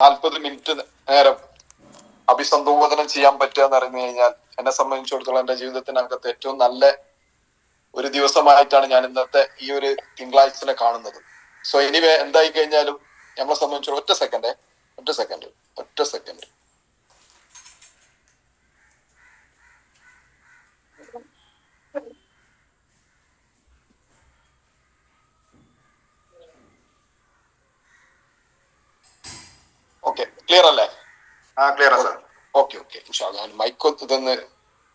40 minute നേരം അഭിസംബോധന ചെയ്യാൻ പറ്റുക എന്ന് പറഞ്ഞു കഴിഞ്ഞാൽ എന്നെ സംബന്ധിച്ചിടത്തോളം എന്റെ ജീവിതത്തിനകത്ത് ഏറ്റവും നല്ല ഒരു ദിവസമായിട്ടാണ് ഞാൻ ഇന്നത്തെ ഈ ഒരു തിങ്കളാഴ്ചനെ കാണുന്നത്. സോ എനിവേ എന്തായി കഴിഞ്ഞാലും നമ്മളെ സംബന്ധിച്ചോളം ഒറ്റ സെക്കൻഡ് ഓക്കെ, ക്ലിയർ അല്ലേ? Clear sir. ഓക്കെ മൈക്ക് ഇതൊന്ന്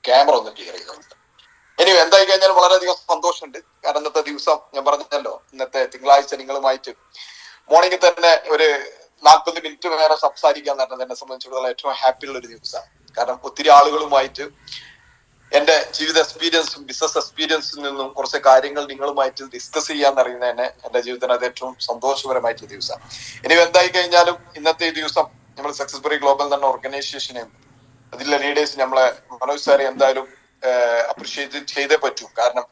ക്യാമറ ഒന്ന് ക്ലിയർ ചെയ്തോണ്ട്. എനിവേ എന്തായി കഴിഞ്ഞാലും വളരെയധികം സന്തോഷമുണ്ട്. കാരണം ഇന്നത്തെ ദിവസം ഞാൻ പറഞ്ഞല്ലോ, ഇന്നത്തെ തിങ്കളാഴ്ച നിങ്ങളുമായിട്ട് മോർണിംഗിൽ തന്നെ ഒരു 40 മിനിറ്റ് നേരം സംസാരിക്കാൻ പറഞ്ഞത് എന്നെ സംബന്ധിച്ചിടത്തോളം ഏറ്റവും ഹാപ്പി ഉള്ള ഒരു ദിവസമാണ്. കാരണം ഒത്തിരി ആളുകളുമായിട്ട് എന്റെ ജീവിത എക്സ്പീരിയൻസും ബിസിനസ് എക്സ്പീരിയൻസിൽ നിന്നും കുറച്ച് കാര്യങ്ങൾ നിങ്ങളുമായിട്ട് ഡിസ്കസ് ചെയ്യാന്ന് അറിയുന്നത് തന്നെ എന്റെ ജീവിതത്തിന് അത് ഏറ്റവും സന്തോഷപരമായിട്ടുള്ള ദിവസമാണ്. ഇനി എന്തായി കഴിഞ്ഞാലും ഇന്നത്തെ ഈ ദിവസം നമ്മൾ സക്സസ്ബറി ഗ്ലോബൽ എന്ന ഓർഗനൈസേഷനെയും അതിലെ ലീഡേഴ്സ് നമ്മളെ മനോജ് സാറെ എന്തായാലും അപ്രീഷിയേറ്റ് ചെയ്തേ പറ്റൂ. കാരണം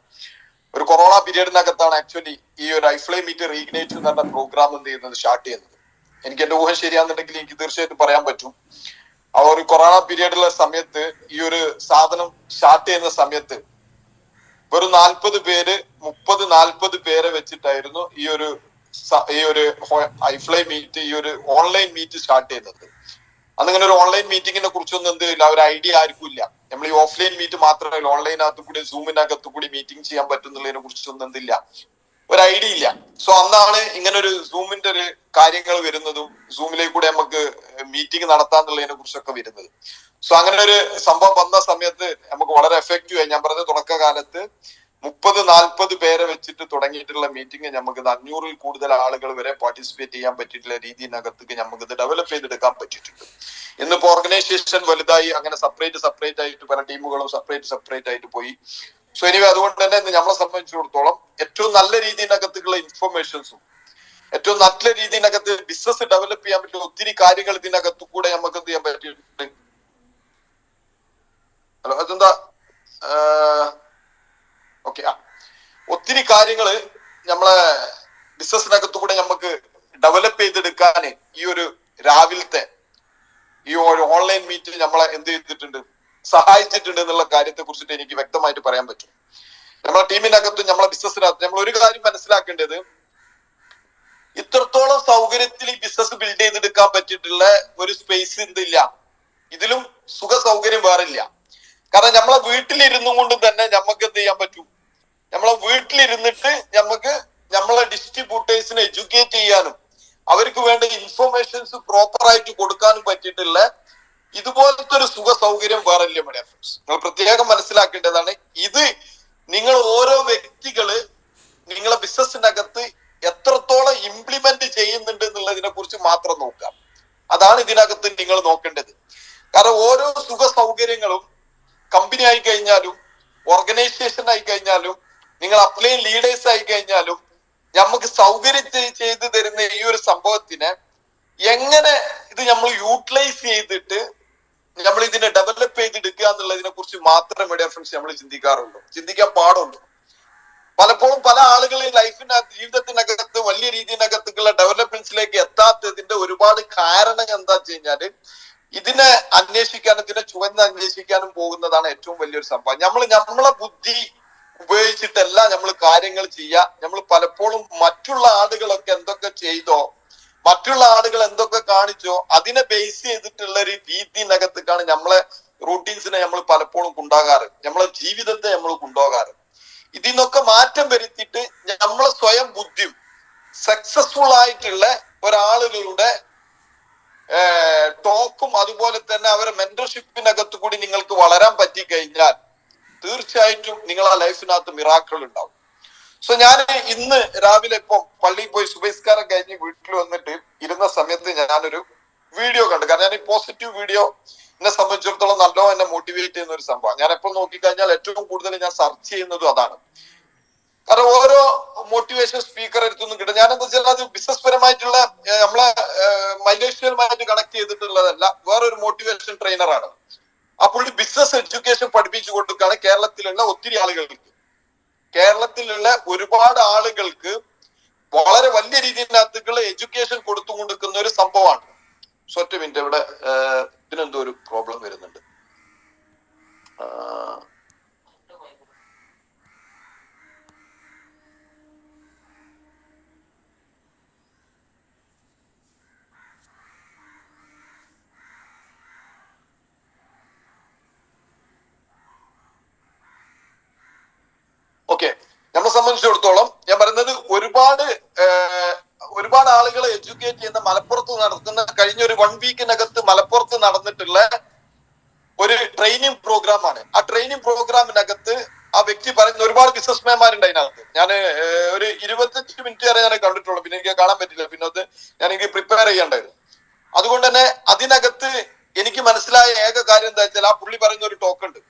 ഒരു കൊറോണ പീരീഡിനകത്താണ് ആക്ച്വലി ഈ ഒരു ഐഫ്ലൈ മീറ്റ് റീഗ്നേറ്റ് എന്ന് പറഞ്ഞ പ്രോഗ്രാം എന്ത് ചെയ്യുന്നത് സ്റ്റാർട്ട് ചെയ്യുന്നത്. എനിക്ക് എന്റെ ഊഹം ശരിയാണെന്നുണ്ടെങ്കിൽ എനിക്ക് തീർച്ചയായിട്ടും പറയാൻ പറ്റും. ആ ഒരു കൊറോണ പീരീഡിലുള്ള സമയത്ത് ഈ ഒരു സാധനം സ്റ്റാർട്ട് ചെയ്യുന്ന സമയത്ത് വെറും 40 പേര് 30-40 പേരെ വെച്ചിട്ടായിരുന്നു ഈ ഒരു ഐഫ്ലൈ മീറ്റ്, ഈ ഒരു ഓൺലൈൻ മീറ്റ് സ്റ്റാർട്ട് ചെയ്യുന്നത്. അന്നിങ്ങനെ ഒരു ഓൺലൈൻ മീറ്റിങ്ങിനെ കുറിച്ചൊന്നും എന്തില്ല, ഒരു ഐഡിയ ആർക്കും ഇല്ല. നമ്മൾ ഈ ഓഫ്ലൈൻ മീറ്റ് മാത്രമല്ല ഓൺലൈനകത്ത് കൂടി സൂമിനകത്ത് കൂടി മീറ്റിംഗ് ചെയ്യാൻ പറ്റുന്നുള്ളതിനെ കുറിച്ചൊന്നും എന്തില്ല, ഒരു ഐഡിയ ഇല്ല. സോ അന്നാണ് ഇങ്ങനെ ഒരു സൂമിന്റെ ഒരു കാര്യങ്ങൾ വരുന്നതും സൂമിലേക്ക് കൂടെ നമുക്ക് മീറ്റിംഗ് നടത്താന്നുള്ളതിനെ കുറിച്ചൊക്കെ വരുന്നത്. സോ അങ്ങനെ ഒരു സംഭവം വന്ന സമയത്ത് നമുക്ക് വളരെ എഫക്റ്റീവ് ആയി. ഞാൻ പറഞ്ഞ തുടക്കകാലത്ത് 30-40 പേരെ വെച്ചിട്ട് തുടങ്ങിയിട്ടുള്ള മീറ്റിംഗ് നമുക്ക് 500-ൽ കൂടുതൽ ആളുകൾ വരെ പാർട്ടിസിപ്പേറ്റ് ചെയ്യാൻ പറ്റിയിട്ടുള്ള രീതിനകത്തേക്ക് നമുക്ക് ഇത് ഡെവലപ്പ് ചെയ്തെടുക്കാൻ പറ്റിയിട്ടുണ്ട്. ഇന്നിപ്പോ ഓർഗനൈസേഷൻ വലുതായി, അങ്ങനെ സെപ്പറേറ്റ് ആയിട്ട് പല ടീമുകളും സെപ്പറേറ്റ് ആയിട്ട് പോയി. സോ എനിവേ അതുകൊണ്ട് തന്നെ നമ്മളെ സംബന്ധിച്ചിടത്തോളം ഏറ്റവും നല്ല രീതിയിനകത്തുള്ള ഇൻഫർമേഷൻസും ഏറ്റവും നല്ല രീതിയിനകത്ത് ബിസിനസ് ഡെവലപ്പ് ചെയ്യാൻ പറ്റിയ ഒത്തിരി കാര്യങ്ങൾ ഇതിനകത്തു കൂടെ നമുക്ക് എന്ത് ചെയ്യാൻ പറ്റിയിട്ടുണ്ട്. ഹലോ, അതെന്താ ഓക്കെ, ഒത്തിരി കാര്യങ്ങള് നമ്മളെ ബിസിനസിനകത്തു കൂടെ നമുക്ക് ഡെവലപ്പ് ചെയ്തെടുക്കാൻ ഈ ഒരു രാവിലത്തെ ഈ ഒരു ഓൺലൈൻ മീറ്റിൽ നമ്മളെ എന്ത് ചെയ്തിട്ടുണ്ട്, സഹായിച്ചിട്ടുണ്ട് എന്നുള്ള കാര്യത്തെ കുറിച്ചിട്ട് എനിക്ക് വ്യക്തമായിട്ട് പറയാൻ പറ്റും. നമ്മളെ ടീമിനകത്തും നമ്മളെ ബിസിനസ്സിനകത്തും നമ്മൾ ഒരു കാര്യം മനസ്സിലാക്കേണ്ടത്, ഇത്രത്തോളം സൗകര്യത്തിൽ ഈ ബിസിനസ് ബിൽഡ് ചെയ്തെടുക്കാൻ പറ്റിയിട്ടുള്ള ഒരു സ്പേസ് എന്തില്ല, ഇതിലും സുഖ സൗകര്യം വേറില്ല. കാരണം നമ്മളെ വീട്ടിലിരുന്നും കൊണ്ട് തന്നെ നമുക്ക് എന്ത് ചെയ്യാൻ പറ്റും, നമ്മളെ വീട്ടിലിരുന്നിട്ട് നമുക്ക് നമ്മളെ ഡിസ്ട്രിബ്യൂട്ടേഴ്സിനെ എഡ്യൂക്കേറ്റ് ചെയ്യാനും അവർക്ക് വേണ്ട ഇൻഫർമേഷൻസ് പ്രോപ്പർ ആയിട്ട് കൊടുക്കാനും പറ്റിയിട്ടുള്ള ഇതുപോലത്തെ ഒരു സുഖ സൗകര്യം വേറല്ല മീഡിയ ഫ്രണ്ട്സ്. നിങ്ങൾ പ്രത്യേകം മനസ്സിലാക്കേണ്ടതാണ്. ഇത് നിങ്ങൾ ഓരോ വ്യക്തികള് നിങ്ങളെ ബിസിനസ്സിനകത്ത് എത്രത്തോളം ഇംപ്ലിമെന്റ് ചെയ്യുന്നുണ്ട് എന്നുള്ളതിനെ കുറിച്ച് മാത്രം നോക്കാം. അതാണ് ഇതിനകത്ത് നിങ്ങൾ നോക്കേണ്ടത്. കാരണം ഓരോ സുഖ സൗകര്യങ്ങളും കമ്പനി ആയി കഴിഞ്ഞാലും ഓർഗനൈസേഷൻ ആയി കഴിഞ്ഞാലും നിങ്ങൾ അപ്ലൈൻ ലീഡേഴ്സ് ആയി കഴിഞ്ഞാലും നമുക്ക് സൗകര്യം ചെയ്തു തരുന്ന ഈ ഒരു സംഭവത്തിനെ എങ്ങനെ ഇത് നമ്മൾ യൂട്ടിലൈസ് ചെയ്തിട്ട് നമ്മൾ ഇതിനെ ഡെവലപ്പ് ചെയ്തെടുക്കുക എന്നുള്ളതിനെ കുറിച്ച് മാത്രം മീഡിയ ഫ്രണ്ട്സ് നമ്മൾ ചിന്തിക്കാൻ പാടുള്ളൂ. പലപ്പോഴും പല ആളുകളും ലൈഫിനകത്ത് ജീവിതത്തിനകത്ത് വലിയ രീതിയിനകത്തുള്ള ഡെവലപ്മെന്റ്സിലേക്ക് എത്താത്തതിന്റെ ഒരുപാട് കാരണം എന്താ വെച്ച് കഴിഞ്ഞാല് ഇതിനെ അന്വേഷിക്കാനും ഇതിനെ അന്വേഷിക്കാനും പോകുന്നതാണ് ഏറ്റവും വലിയൊരു സംഭവം. നമ്മളെ ബുദ്ധി ഉപയോഗിച്ചിട്ടല്ല നമ്മൾ കാര്യങ്ങൾ ചെയ്യുക. നമ്മൾ പലപ്പോഴും മറ്റുള്ള ആളുകളൊക്കെ എന്തൊക്കെ ചെയ്തോ, മറ്റുള്ള ആളുകൾ എന്തൊക്കെ കാണിച്ചോ അതിനെ ബേസ് ചെയ്തിട്ടുള്ള ഒരു രീതിനകത്തേക്കാണ് നമ്മളെ റൂട്ടീൻസിനെ നമ്മൾ പലപ്പോഴും കൊണ്ടുപോകാറ്, നമ്മളെ ജീവിതത്തെ നമ്മൾ കൊണ്ടുപോകാറ്. ഇതിനൊക്കെ മാറ്റം വരുത്തിയിട്ട് നമ്മളെ സ്വയം ബുദ്ധിയും സക്സസ്ഫുൾ ആയിട്ടുള്ള ഒരാളുകളുടെ ടോക്കും അതുപോലെ തന്നെ അവരുടെ മെന്റർഷിപ്പിനകത്ത് കൂടി നിങ്ങൾക്ക് വളരാൻ പറ്റി കഴിഞ്ഞാൽ തീർച്ചയായിട്ടും നിങ്ങളെ ലൈഫിനകത്ത് മിറാക്കിൾ ഉണ്ടാവും. സോ ഞാൻ ഇന്ന് രാവിലെ ഇപ്പം പള്ളിയിൽ പോയി സുബൈസ്കാരം കഴിഞ്ഞ് വീട്ടിൽ വന്നിട്ട് ഇരുന്ന സമയത്ത് ഞാനൊരു വീഡിയോ കണ്ടു. കാരണം ഞാൻ ഈ പോസിറ്റീവ് വീഡിയോ എന്നെ സംബന്ധിച്ചിടത്തോളം നല്ലോ എന്നെ മോട്ടിവേറ്റ് ചെയ്യുന്ന ഒരു സംഭവം. ഞാൻ എപ്പോൾ നോക്കിക്കഴിഞ്ഞാൽ ഏറ്റവും കൂടുതൽ ഞാൻ സെർച്ച് ചെയ്യുന്നതും അതാണ്. കാരണം ഓരോ മോട്ടിവേഷൻ സ്പീക്കർ എടുത്തൊന്നും കിട്ടും. ഞാനെന്താ വെച്ചാൽ അത് ബിസിനസ് പരമായിട്ടുള്ള നമ്മളെ മൈലേഷ്യലുമായിട്ട് കണക്ട് ചെയ്തിട്ടുള്ളതല്ല, വേറൊരു മോട്ടിവേഷൻ ട്രെയിനറാണ്. ആ പുള്ളി ബിസിനസ് എഡ്യൂക്കേഷൻ പഠിപ്പിച്ചു കൊടുക്കുകയാണ് കേരളത്തിലുള്ള ഒത്തിരി ആളുകൾക്ക്. കേരളത്തിലുള്ള ഒരുപാട് ആളുകൾക്ക് വളരെ വലിയ രീതിയിനകത്തുള്ള എഡ്യൂക്കേഷൻ കൊടുത്തു കൊടുക്കുന്ന ഒരു സംഭവമാണ്. സോ ഒറ്റ മിനിറ്റ്, ഇവിടെ ഇതിനെന്തോ ഒരു പ്രോബ്ലം വരുന്നുണ്ട്. ഓക്കെ, നമ്മളെ സംബന്ധിച്ചിടത്തോളം ഞാൻ പറയുന്നത് ഒരുപാട് ആളുകളെ എഡ്യൂക്കേറ്റ് ചെയ്യുന്ന മലപ്പുറത്ത് നടത്തുന്ന കഴിഞ്ഞ ഒരു 1 വീക്കിനകത്ത് മലപ്പുറത്ത് നടന്നിട്ടുള്ള ഒരു ട്രെയിനിങ് പ്രോഗ്രാമാണ്. ആ ട്രെയിനിങ് പ്രോഗ്രാമിനകത്ത് ആ വ്യക്തി പറയുന്ന ഒരുപാട് ബിസിനസ്മാൻമാരുണ്ട് അതിനകത്ത്. ഞാൻ ഒരു 25 മിനിറ്റ് വരെ ഞാൻ കണ്ടിട്ടുള്ളൂ, പിന്നെ എനിക്ക് കാണാൻ പറ്റില്ല, പിന്നെ അത് ഞാൻ എനിക്ക് പ്രിപ്പയർ ചെയ്യേണ്ടായിരുന്നു. അതുകൊണ്ട് തന്നെ അതിനകത്ത് എനിക്ക് മനസ്സിലായ ഏക കാര്യം എന്താ വെച്ചാൽ, ആ പുള്ളി പറയുന്ന ഒരു ടോക്ക് ഉണ്ട്,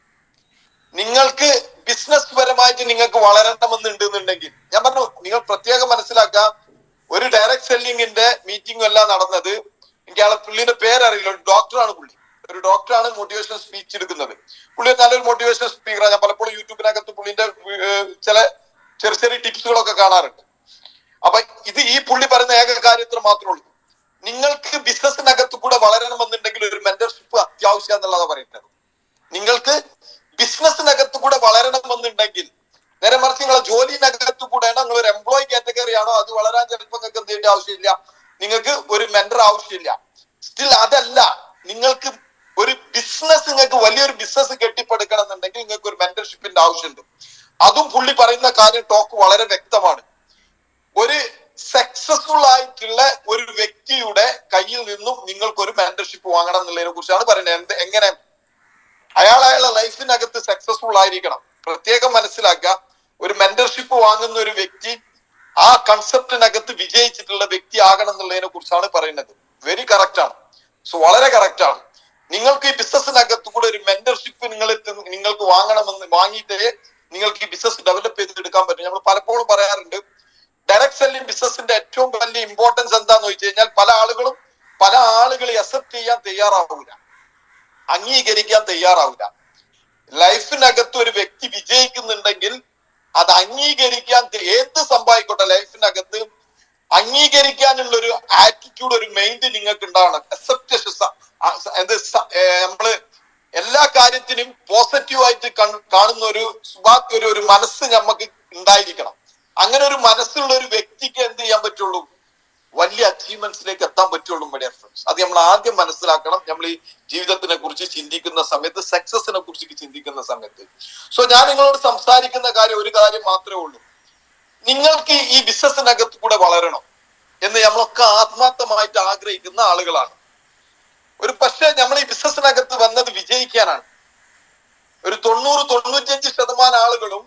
നിങ്ങൾക്ക് ബിസിനസ് പരമായിട്ട് നിങ്ങൾക്ക് വളരണമെന്നുണ്ടെന്നുണ്ടെങ്കിൽ, ഞാൻ പറഞ്ഞു നിങ്ങൾ പ്രത്യേകം മനസ്സിലാക്കാം, ഒരു ഡയറക്ട് സെല്ലിങ്ങിന്റെ മീറ്റിംഗ് എല്ലാം നടന്നത്, എനിക്ക് ആളെ പുള്ളിന്റെ പേരറിയില്ല, ഒരു ഡോക്ടറാണ് പുള്ളി, ഒരു ഡോക്ടറാണ് മോട്ടിവേഷണൽ സ്പീച്ച് എടുക്കുന്നത്. പുള്ളി നല്ലൊരു മോട്ടിവേഷണൽ സ്പീക്കറാണ്. ഞാൻ പലപ്പോഴും യൂട്യൂബിനകത്ത് പുള്ളിന്റെ ചില ചെറിയ ടിപ്സുകളൊക്കെ കാണാറുണ്ട്. അപ്പൊ ഈ പുള്ളി പറയുന്ന ഏക കാര്യത്തിൽ മാത്രമേ ഉള്ളൂ, നിങ്ങൾക്ക് ബിസിനസിനകത്ത് കൂടെ വളരണമെന്നുണ്ടെങ്കിൽ ഒരു മെന്റർഷിപ്പ് അത്യാവശ്യം എന്നുള്ളതാണ് പറയുന്നത്. നിങ്ങൾക്ക് ബിസിനസിനകത്ത് കൂടെ വളരണമെന്നുണ്ടെങ്കിൽ, നേരെ മറിച്ച് നിങ്ങളെ ജോലിനകത്ത് കൂടെയാണ്, നിങ്ങൾ ഒരു എംപ്ലോയി കാറ്റഗറി ആണോ, അത് വളരാൻ ചിലപ്പോൾ നിങ്ങൾക്ക് എന്ത് ചെയ്യേണ്ട ആവശ്യമില്ല, നിങ്ങൾക്ക് ഒരു മെന്റർ ആവശ്യമില്ല. സ്റ്റിൽ അതല്ല, നിങ്ങൾക്ക് ഒരു ബിസിനസ്, നിങ്ങൾക്ക് വലിയൊരു ബിസിനസ് കെട്ടിപ്പടുക്കണം എന്നുണ്ടെങ്കിൽ നിങ്ങൾക്ക് ഒരു മെന്റർഷിപ്പിന്റെ ആവശ്യമുണ്ട്. അതും പുള്ളി പറയുന്ന കാര്യം ടോക്ക് വളരെ വ്യക്തമാണ്. ഒരു സക്സസ്ഫുൾ ആയിട്ടുള്ള ഒരു വ്യക്തിയുടെ കയ്യിൽ നിന്നും നിങ്ങൾക്കൊരു മെന്റർഷിപ്പ് വാങ്ങണം എന്നുള്ളതിനെ കുറിച്ചാണ് പറയുന്നത്. എങ്ങനെ അയാളുടെ ലൈഫിനകത്ത് സക്സസ്ഫുൾ ആയിരിക്കണം, പ്രത്യേകം മനസ്സിലാക്കുക. ഒരു മെന്റർഷിപ്പ് വാങ്ങുന്ന ഒരു വ്യക്തി ആ കൺസെപ്റ്റിനകത്ത് വിജയിച്ചിട്ടുള്ള വ്യക്തി ആകണം എന്നുള്ളതിനെ കുറിച്ചാണ് പറയുന്നത്. വെരി കറക്റ്റ് ആണ്. സോ വളരെ കറക്റ്റ് ആണ്. നിങ്ങൾക്ക് ഈ ബിസിനസിനകത്ത് കൂടെ ഒരു മെന്റർഷിപ്പ് നിങ്ങൾക്ക് വാങ്ങിയിട്ടേ നിങ്ങൾക്ക് ഈ ബിസിനസ് ഡെവലപ്പ് ചെയ്തെടുക്കാൻ പറ്റും. നമ്മൾ പലപ്പോഴും പറയാറുണ്ട്, ഡയറക്ട് സെല്ലിംഗ് ബിസിനസിന്റെ ഏറ്റവും വലിയ ഇമ്പോർട്ടൻസ് എന്താന്ന് വെച്ച് കഴിഞ്ഞാൽ, പല ആളുകളെ അക്സെപ്റ്റ് ചെയ്യാൻ തയ്യാറാവില്ല, അംഗീകരിക്കാൻ തയ്യാറാവില്ല. ലൈഫിനകത്ത് ഒരു വ്യക്തി വിജയിക്കുന്നുണ്ടെങ്കിൽ അത് അംഗീകരിക്കാൻ, ഏത് സംഭവിക്കട്ടെ ലൈഫിനകത്ത് അംഗീകരിക്കാനുള്ള ഒരു ആറ്റിറ്റ്യൂഡ്, ഒരു മൈൻഡ് നിങ്ങൾക്ക് ഉണ്ടാവണം. അക്സെപ്റ്റേഷൻ, നമ്മള് എല്ലാ കാര്യത്തിനും പോസിറ്റീവായിട്ട് കാണുന്ന ഒരു മനസ്സ് നമുക്ക് ഉണ്ടായിരിക്കണം. അങ്ങനെ ഒരു മനസ്സുള്ള ഒരു വ്യക്തിക്ക് എന്ത് ചെയ്യാൻ പറ്റുള്ളൂ, വലിയ അച്ചീവ്മെന്റ്സിലേക്ക് എത്താൻ പറ്റുള്ളൂ. മൈ ഡിയർ ഫ്രണ്ട്സ്, അത് നമ്മൾ ആദ്യം മനസ്സിലാക്കണം. നമ്മൾ ഈ ജീവിതത്തിനെ കുറിച്ച് ചിന്തിക്കുന്ന സമയത്ത്, സക്സസിനെ കുറിച്ച് ചിന്തിക്കുന്ന സമയത്ത്. സോ ഞാൻ നിങ്ങളോട് സംസാരിക്കുന്ന ഒരു കാര്യം മാത്രമേ ഉള്ളൂ, നിങ്ങൾക്ക് ഈ ബിസിനസിനകത്ത് കൂടെ വളരണം എന്ന് നമ്മളൊക്കെ ആത്മാർത്ഥമായിട്ട് ആഗ്രഹിക്കുന്ന ആളുകളാണ്. പക്ഷേ നമ്മൾ ഈ ബിസിനസിനകത്ത് വന്നത് വിജയിക്കാനാണ്. ഒരു 90-95% ആളുകളും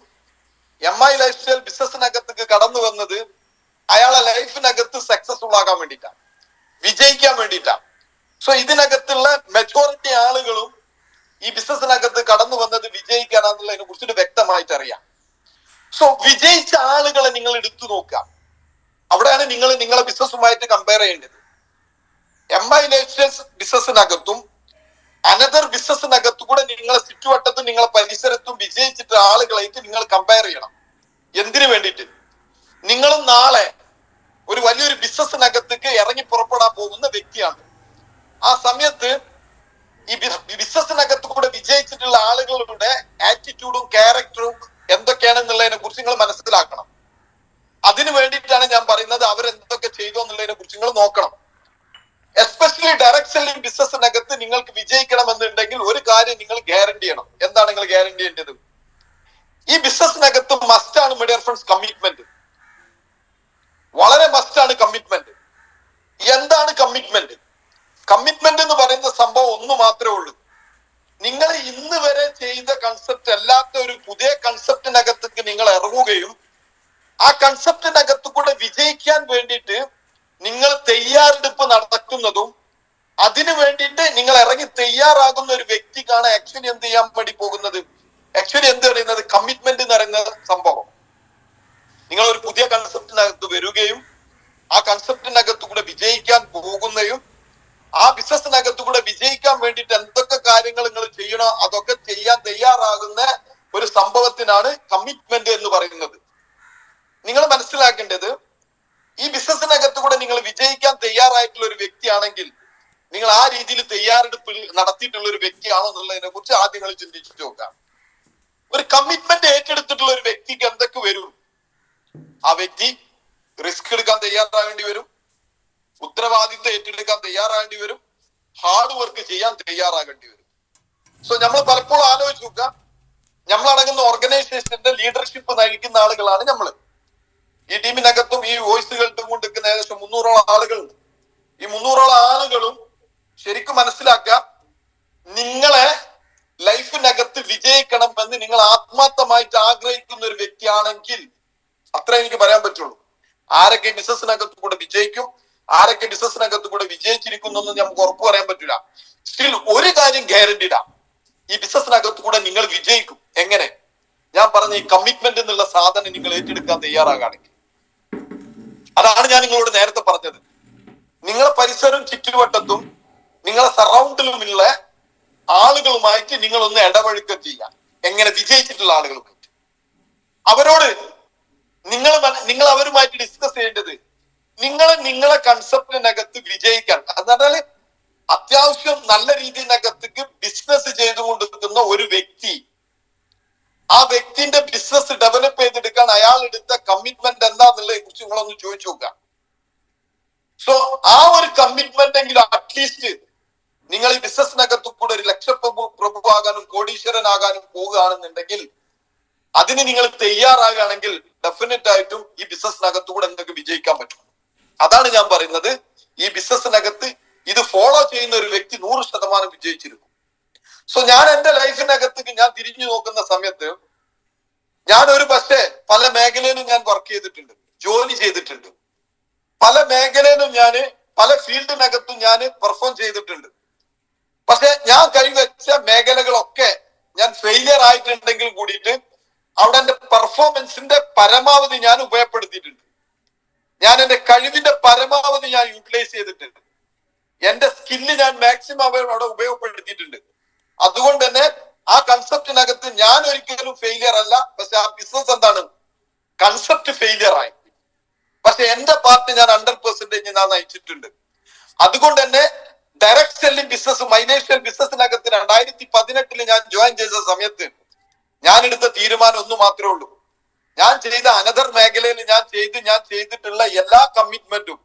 MI ലൈഫ് സ്റ്റൈൽ ബിസിനസിനകത്തേക്ക് കടന്നു വന്നത് അയാളെ ലൈഫിനകത്ത് സക്സസ്ഫുൾ ആകാൻ വേണ്ടിയിട്ടാണ്, വിജയിക്കാൻ വേണ്ടിയിട്ടാണ്. സോ ഇതിനകത്തുള്ള മെജോറിറ്റി ആളുകളും ഈ ബിസിനസിനകത്ത് കടന്നു വന്നത് വിജയിക്കാനാന്നുള്ളതിനെ കുറിച്ചിട്ട് വ്യക്തമായിട്ട് അറിയാം. സോ വിജയിച്ച ആളുകളെ നിങ്ങൾ എടുത്തു നോക്കുക. അവിടെയാണ് നിങ്ങൾ നിങ്ങളെ ബിസിനസ്സുമായിട്ട് കമ്പയർ ചെയ്യേണ്ടത്. MI ലൈഫ് സ്റ്റൈൽ ബിസിനസിനകത്തും അനദർ ബിസിനസിനകത്തു കൂടെ നിങ്ങളെ ചുറ്റുവട്ടത്തും നിങ്ങളെ പരിസരത്തും വിജയിച്ചിട്ട് ആളുകളായിട്ട് നിങ്ങൾ കമ്പയർ ചെയ്യണം. എന്തിനു വേണ്ടിയിട്ട്? നിങ്ങൾ നാളെ ഒരു വലിയൊരു ബിസിനസിനകത്തേക്ക് ഇറങ്ങി പുറപ്പെടാൻ പോകുന്ന വ്യക്തിയാണ്. ആ സമയത്ത് ഈ ബിസിനസിനകത്ത് കൂടെ വിജയിച്ചിട്ടുള്ള ആളുകളുടെ ആറ്റിറ്റ്യൂഡും ക്യാരക്ടറും എന്തൊക്കെയാണെന്നുള്ളതിനെ കുറിച്ച് നിങ്ങൾ മനസ്സിലാക്കണം. അതിനു വേണ്ടിയിട്ടാണ് ഞാൻ പറയുന്നത്, അവരെന്തൊക്കെ ചെയ്തു എന്നുള്ളതിനെ കുറിച്ച് നിങ്ങൾ നോക്കണം. എസ്പെഷ്യലി ഡയറക്ട് സെല്ലിംഗ് ബിസിനസിനകത്ത് നിങ്ങൾക്ക് വിജയിക്കണം എന്നുണ്ടെങ്കിൽ ഒരു കാര്യം നിങ്ങൾ ഗ്യാരണ്ടി ചെയ്യണം. എന്താണ് നിങ്ങൾ ഗ്യാരണ്ടി ചെയ്യേണ്ടത്? ഈ ബിസിനസിനകത്ത് മസ്റ്റാണ് മൈ ഡിയർ ഫ്രണ്ട്സ് കമ്മിറ്റ്മെന്റ്. വളരെ മസ്റ്റാണ് കമ്മിറ്റ്മെന്റ്. എന്താണ് കമ്മിറ്റ്മെന്റ്? കമ്മിറ്റ്മെന്റ് എന്ന് പറയുന്ന സംഭവം ഒന്ന് മാത്രമേ ഉള്ളൂ. നിങ്ങൾ ഇന്ന് വരെ ചെയ്ത കൺസെപ്റ്റ് അല്ലാത്ത ഒരു പുതിയ കൺസെപ്റ്റിനകത്തേക്ക് നിങ്ങൾ ഇറങ്ങുകയും ആ കൺസെപ്റ്റിനകത്ത് കൂടെ വിജയിക്കാൻ വേണ്ടിയിട്ട് നിങ്ങൾ തയ്യാറെടുപ്പ് നടക്കുന്നതും, അതിനു വേണ്ടിയിട്ട് നിങ്ങൾ ഇറങ്ങി തയ്യാറാകുന്ന ഒരു വ്യക്തിക്കാണ് ആക്ച്വലി എന്ത് ചെയ്യാൻ വേണ്ടി പോകുന്നത്, ആക്ച്വലി എന്ത് പറയുന്നത്, കമ്മിറ്റ്മെന്റ് എന്ന് പറയുന്ന സംഭവം. നിങ്ങൾ ഒരു പുതിയ കൺസെപ്റ്റിനകത്ത് വരികയും ആ കൺസെപ്റ്റിനകത്ത് കൂടെ വിജയിക്കാൻ പോകുന്നതും, ആ ബിസിനസിനകത്ത് കൂടെ വിജയിക്കാൻ വേണ്ടിയിട്ട് എന്തൊക്കെ കാര്യങ്ങൾ നിങ്ങൾ ചെയ്യണോ അതൊക്കെ ചെയ്യാൻ തയ്യാറാകുന്ന ഒരു സംഭവത്തിനാണ് കമ്മിറ്റ്മെന്റ് എന്ന് പറയുന്നത്. നിങ്ങൾ മനസ്സിലാക്കേണ്ടത്, ഈ ബിസിനസിനകത്ത് കൂടെ നിങ്ങൾ വിജയിക്കാൻ തയ്യാറായിട്ടുള്ള ഒരു വ്യക്തിയാണെങ്കിൽ നിങ്ങൾ ആ തയ്യാറെടുപ്പ് നടത്തിയിട്ടുള്ള ഒരു വ്യക്തിയാണോ എന്നുള്ളതിനെ കുറിച്ച് ആദ്യം നിങ്ങൾ ചിന്തിച്ചു നോക്കാം. ഒരു കമ്മിറ്റ്മെന്റ് ഏറ്റെടുത്തിട്ടുള്ള ഒരു വ്യക്തിക്ക് എന്തൊക്കെ വരും? ആ വ്യക്തി റിസ്ക് എടുക്കാൻ തയ്യാറാകേണ്ടി വരും, ഉത്തരവാദിത്വം ഏറ്റെടുക്കാൻ തയ്യാറാകേണ്ടി വരും, ഹാർഡ് വർക്ക് ചെയ്യാൻ തയ്യാറാകേണ്ടി വരും. സോ നമ്മൾ പലപ്പോഴും ആലോചിച്ച് നോക്കുക, നമ്മളടങ്ങുന്ന ഓർഗനൈസേഷന്റെ ലീഡർഷിപ്പ് നയിക്കുന്ന ആളുകളാണ് നമ്മൾ. ഈ ടീമിനകത്തും ഈ വോയിസ് കേട്ടുകൊണ്ടിരിക്കുന്ന ഏകദേശം 300ഓളം ആളുകളുണ്ട്. ഈ 300ഓളം ആളുകളും ശരിക്കും മനസ്സിലാക്കുക, നിങ്ങളെ ലൈഫിനകത്ത് വിജയിക്കണം എന്ന് നിങ്ങൾ ആത്മാർത്ഥമായിട്ട് ആഗ്രഹിക്കുന്ന ഒരു വ്യക്തിയാണെങ്കിൽ അത്ര എനിക്ക് പറയാൻ പറ്റുള്ളൂ. ആരൊക്കെ ബിസിനസ്സിനകത്ത് കൂടെ വിജയിക്കും, ആരൊക്കെ ബിസിനസ്സിനകത്ത് കൂടെ വിജയിച്ചിരിക്കുന്നു എന്ന് നമുക്ക് ഉറപ്പ് പറയാൻ പറ്റില്ല. സ്റ്റിൽ ഒരു കാര്യം ഗ്യാരണ്ടീഡാ, ഈ ബിസിനസ്സിനകത്ത് കൂടെ നിങ്ങൾ വിജയിക്കും. എങ്ങനെ? ഞാൻ പറഞ്ഞ ഈ കമ്മിറ്റ്മെന്റ് എന്നുള്ള സാധനം നിങ്ങൾ ഏറ്റെടുക്കാൻ തയ്യാറാകുകയാണെങ്കിൽ. അതാണ് ഞാൻ നിങ്ങളോട് നേരത്തെ പറഞ്ഞത്. നിങ്ങളെ പരിസരവും ചുറ്റുവട്ടത്തും നിങ്ങളെ സറൗണ്ടിലുമുള്ള ആളുകളുമായിട്ട് നിങ്ങളൊന്ന് ഇടപഴക്കം ചെയ്യാം. എങ്ങനെ? വിജയിച്ചിട്ടുള്ള ആളുകളുമായിട്ട്. അവരോട് നിങ്ങൾ അവരുമായിട്ട് ഡിസ്കസ് ചെയ്യേണ്ടത് നിങ്ങളെ കൺസെപ്റ്റിനകത്ത് വിജയിക്കാൻ. അതായത് അത്യാവശ്യം നല്ല രീതിയിനകത്തേക്ക് ബിസിനസ് ചെയ്തുകൊണ്ടിരിക്കുന്ന ഒരു വ്യക്തി, ആ വ്യക്തിന്റെ ബിസിനസ് ഡെവലപ്പ് ചെയ്തെടുക്കാൻ അയാൾ എടുത്ത കമ്മിറ്റ്മെന്റ് എന്താന്നുള്ളതിനെ കുറിച്ച് നിങ്ങളൊന്ന് ചോദിച്ചു നോക്കുക. സോ ആ ഒരു കമ്മിറ്റ്മെന്റ് എങ്കിലും അറ്റ്ലീസ്റ്റ് നിങ്ങൾ ഈ ബിസിനസ്സിനകത്ത് കൂടെ ഒരു ലക്ഷപ്രഭുവാകാനും കോടീശ്വരനാകാനും പോവുകയാണെന്നുണ്ടെങ്കിൽ, അതിന് നിങ്ങൾ തയ്യാറാകുകയാണെങ്കിൽ ഡെഫിനറ്റ് ആയിട്ടും ഈ ബിസിനസ്സിനകത്തുകൂടെ എന്തൊക്കെ വിജയിക്കാൻ പറ്റും. അതാണ് ഞാൻ പറയുന്നത്. ഈ ബിസിനസ്സിനകത്ത് ഇത് ഫോളോ ചെയ്യുന്ന ഒരു വ്യക്തി 100% വിജയിച്ചിരിക്കും. സോ ഞാൻ എന്റെ ലൈഫിനകത്തേക്ക് ഞാൻ തിരിഞ്ഞു നോക്കുന്ന സമയത്ത് ഞാൻ ഒരു പക്ഷേ പല മേഖലയിലും ഞാൻ വർക്ക് ചെയ്തിട്ടുണ്ട്, ജോലി ചെയ്തിട്ടുണ്ട്. പല മേഖലയിലും പല ഫീൽഡിനകത്തും ഞാൻ പെർഫോം ചെയ്തിട്ടുണ്ട്. പക്ഷെ ഞാൻ കൈവച്ച മേഖലകളൊക്കെ ഞാൻ ഫെയിലിയർ ആയിട്ടുണ്ടെങ്കിൽ കൂടിയിട്ട് അവിടെ എന്റെ പെർഫോമൻസിന്റെ പരമാവധി ഞാൻ ഉപയോഗപ്പെടുത്തിയിട്ടുണ്ട്. ഞാൻ എന്റെ കഴിവിന്റെ പരമാവധി ഞാൻ യൂട്ടിലൈസ് ചെയ്തിട്ടുണ്ട്. എന്റെ സ്കില്ല് ഞാൻ മാക്സിമം അവിടെ ഉപയോഗപ്പെടുത്തിയിട്ടുണ്ട്. അതുകൊണ്ട് തന്നെ ആ കൺസെപ്റ്റിനകത്ത് ഞാൻ ഒരിക്കലും ഫെയിലിയർ അല്ല. പക്ഷെ ആ ബിസിനസ് എന്താണ്? കൺസെപ്റ്റ് ഫെയിലിയർ ആയി. പക്ഷെ എന്റെ പാർട്ട് ഞാൻ 100% ഞാൻ നയിച്ചിട്ടുണ്ട്. അതുകൊണ്ട് തന്നെ ഡയറക്ട് സെല്ലിംഗ് ബിസിനസ്, മൈനേഷ്യൽ ബിസിനസ്സിനകത്ത് 2018 ഞാൻ ജോയിൻ ചെയ്ത സമയത്ത് ഞാൻ എടുത്ത തീരുമാനം ഒന്ന് മാത്രമേ ഉള്ളൂ. ഞാൻ ചെയ്ത അനദർ മേഖലയിൽ ഞാൻ ചെയ്തിട്ടുള്ള എല്ലാ കമ്മിറ്റ്മെന്റും,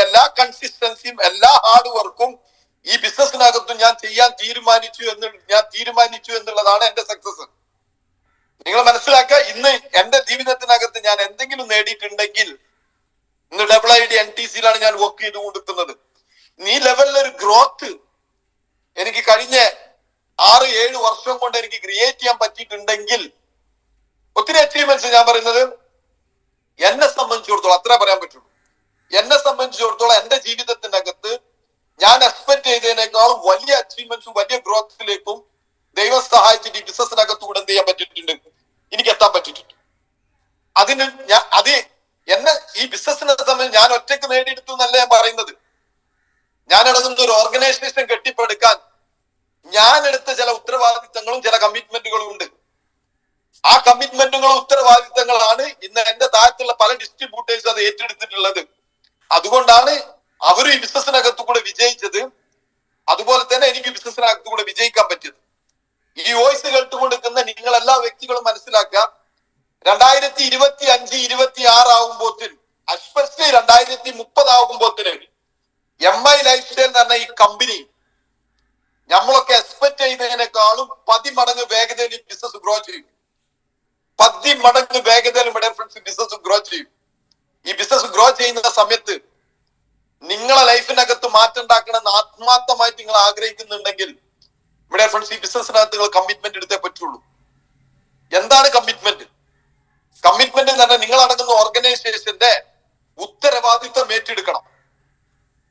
എല്ലാ കൺസിസ്റ്റൻസിയും, എല്ലാ ഹാർഡ് വർക്കും ഈ ബിസിനസ്സിനകത്തും ഞാൻ ചെയ്യാൻ തീരുമാനിച്ചു എന്നുള്ളതാണ് എന്റെ സക്സസ്. നിങ്ങൾ മനസ്സിലാക്കുക, ഇന്ന് എന്റെ ജീവിതത്തിനകത്ത് ഞാൻ എന്തെങ്കിലും നേടിയിട്ടുണ്ടെങ്കിൽ, ഇന്ന് WID NTCയിലാണ് ഞാൻ വർക്ക് ചെയ്തുകൊണ്ടിരിക്കുന്നത്. ഈ ലെവലിലൊരു ഗ്രോത്ത് എനിക്ക് കഴിഞ്ഞ 6-7 വർഷം കൊണ്ട് എനിക്ക് ക്രിയേറ്റ് ചെയ്യാൻ പറ്റിയിട്ടുണ്ടെങ്കിൽ, ഒത്തിരി അച്ചീവ്മെന്റ്സ് ഞാൻ പറയുന്നത് എന്നെ സംബന്ധിച്ചിടത്തോളം അത്ര പറയാൻ പറ്റുള്ളൂ. എന്നെ സംബന്ധിച്ചിടത്തോളം എന്റെ ജീവിതത്തിനകത്ത് ഞാൻ എക്സ്പെക്ട് ചെയ്തതിനേക്കാളും വലിയ അച്ചീവ്മെന്റ്സും വലിയ ഗ്രോത്തിലേക്കും ദൈവം സഹായിച്ചിട്ട് ഈ ബിസിനസ്സിനകത്ത് കൂടെ എന്ത് ചെയ്യാൻ പറ്റിയിട്ടുണ്ട്, എനിക്ക് എത്താൻ പറ്റിയിട്ടുണ്ട്. എന്നെ ഈ ബിസിനസ്സിനെ സംബന്ധിച്ച് ഞാൻ ഒറ്റയ്ക്ക് നേടിയെടുത്തു എന്നല്ല ഞാൻ പറയുന്നത്. ഞാൻ അടങ്ങുന്ന ഒരു ഓർഗനൈസേഷൻ കെട്ടിപ്പടുക്കാൻ ഞാൻ എടുത്ത ചില ഉത്തരവാദിത്തങ്ങളും ചില കമ്മിറ്റ്മെന്റുകളും ഉണ്ട്. ആ കമ്മിറ്റ്മെന്റുകളും ഉത്തരവാദിത്തങ്ങളാണ് ഇന്ന് എന്റെ താഴത്തുള്ള പല ഡിസ്ട്രിബ്യൂട്ടേഴ്സ് അത് ഏറ്റെടുത്തിട്ടുള്ളത്. അതുകൊണ്ടാണ് അവർ ഈ ബിസിനസ്സിനകത്ത് കൂടെ വിജയിച്ചത്. അതുപോലെ തന്നെ എനിക്ക് ബിസിനസ്സിനകത്ത് കൂടെ വിജയിക്കാൻ പറ്റിയത്. ഈ വോയിസ് കേട്ടുകൊണ്ടിരിക്കുന്ന നിങ്ങൾ എല്ലാ വ്യക്തികളും മനസ്സിലാക്കുക, 2025-26 ആകുമ്പോത്തിന്, എസ്പെഷ്യലി 2030 ആകുമ്പോത്തിന് MI ലൈഫ് സ്റ്റൈൽ എന്ന് പറഞ്ഞ ഈ കമ്പനി നമ്മളൊക്കെ എക്സ്പെക്ട് ചെയ്യുന്നതിനേക്കാളും 10 മടങ്ങ് വേഗതയിൽ ബിസിനസ് ഗ്രോ ചെയ്യും. 10 മടങ്ങ് വേഗതയിൽ ബിസിനസ് ഗ്രോ ചെയ്യും. ഈ ബിസിനസ് ഗ്രോ ചെയ്യുന്ന സമയത്ത് നിങ്ങളെ ലൈഫിനകത്ത് മാറ്റം ഉണ്ടാക്കണമെന്ന് ആത്മാർത്ഥമായിട്ട് നിങ്ങൾ ആഗ്രഹിക്കുന്നുണ്ടെങ്കിൽ ഇവിടെ ഫ്രണ്ട്സ് ഈ ബിസിനസ്സിനകത്ത് നിങ്ങൾ കമ്മിറ്റ്മെന്റ് എടുത്തേ പറ്റുള്ളൂ. എന്താണ് കമ്മിറ്റ്മെന്റ്? കമ്മിറ്റ്മെന്റ് എന്ന് പറഞ്ഞാൽ നിങ്ങൾ അടങ്ങുന്ന ഓർഗനൈസേഷന്റെ ഉത്തരവാദിത്വം ഏറ്റെടുക്കണം.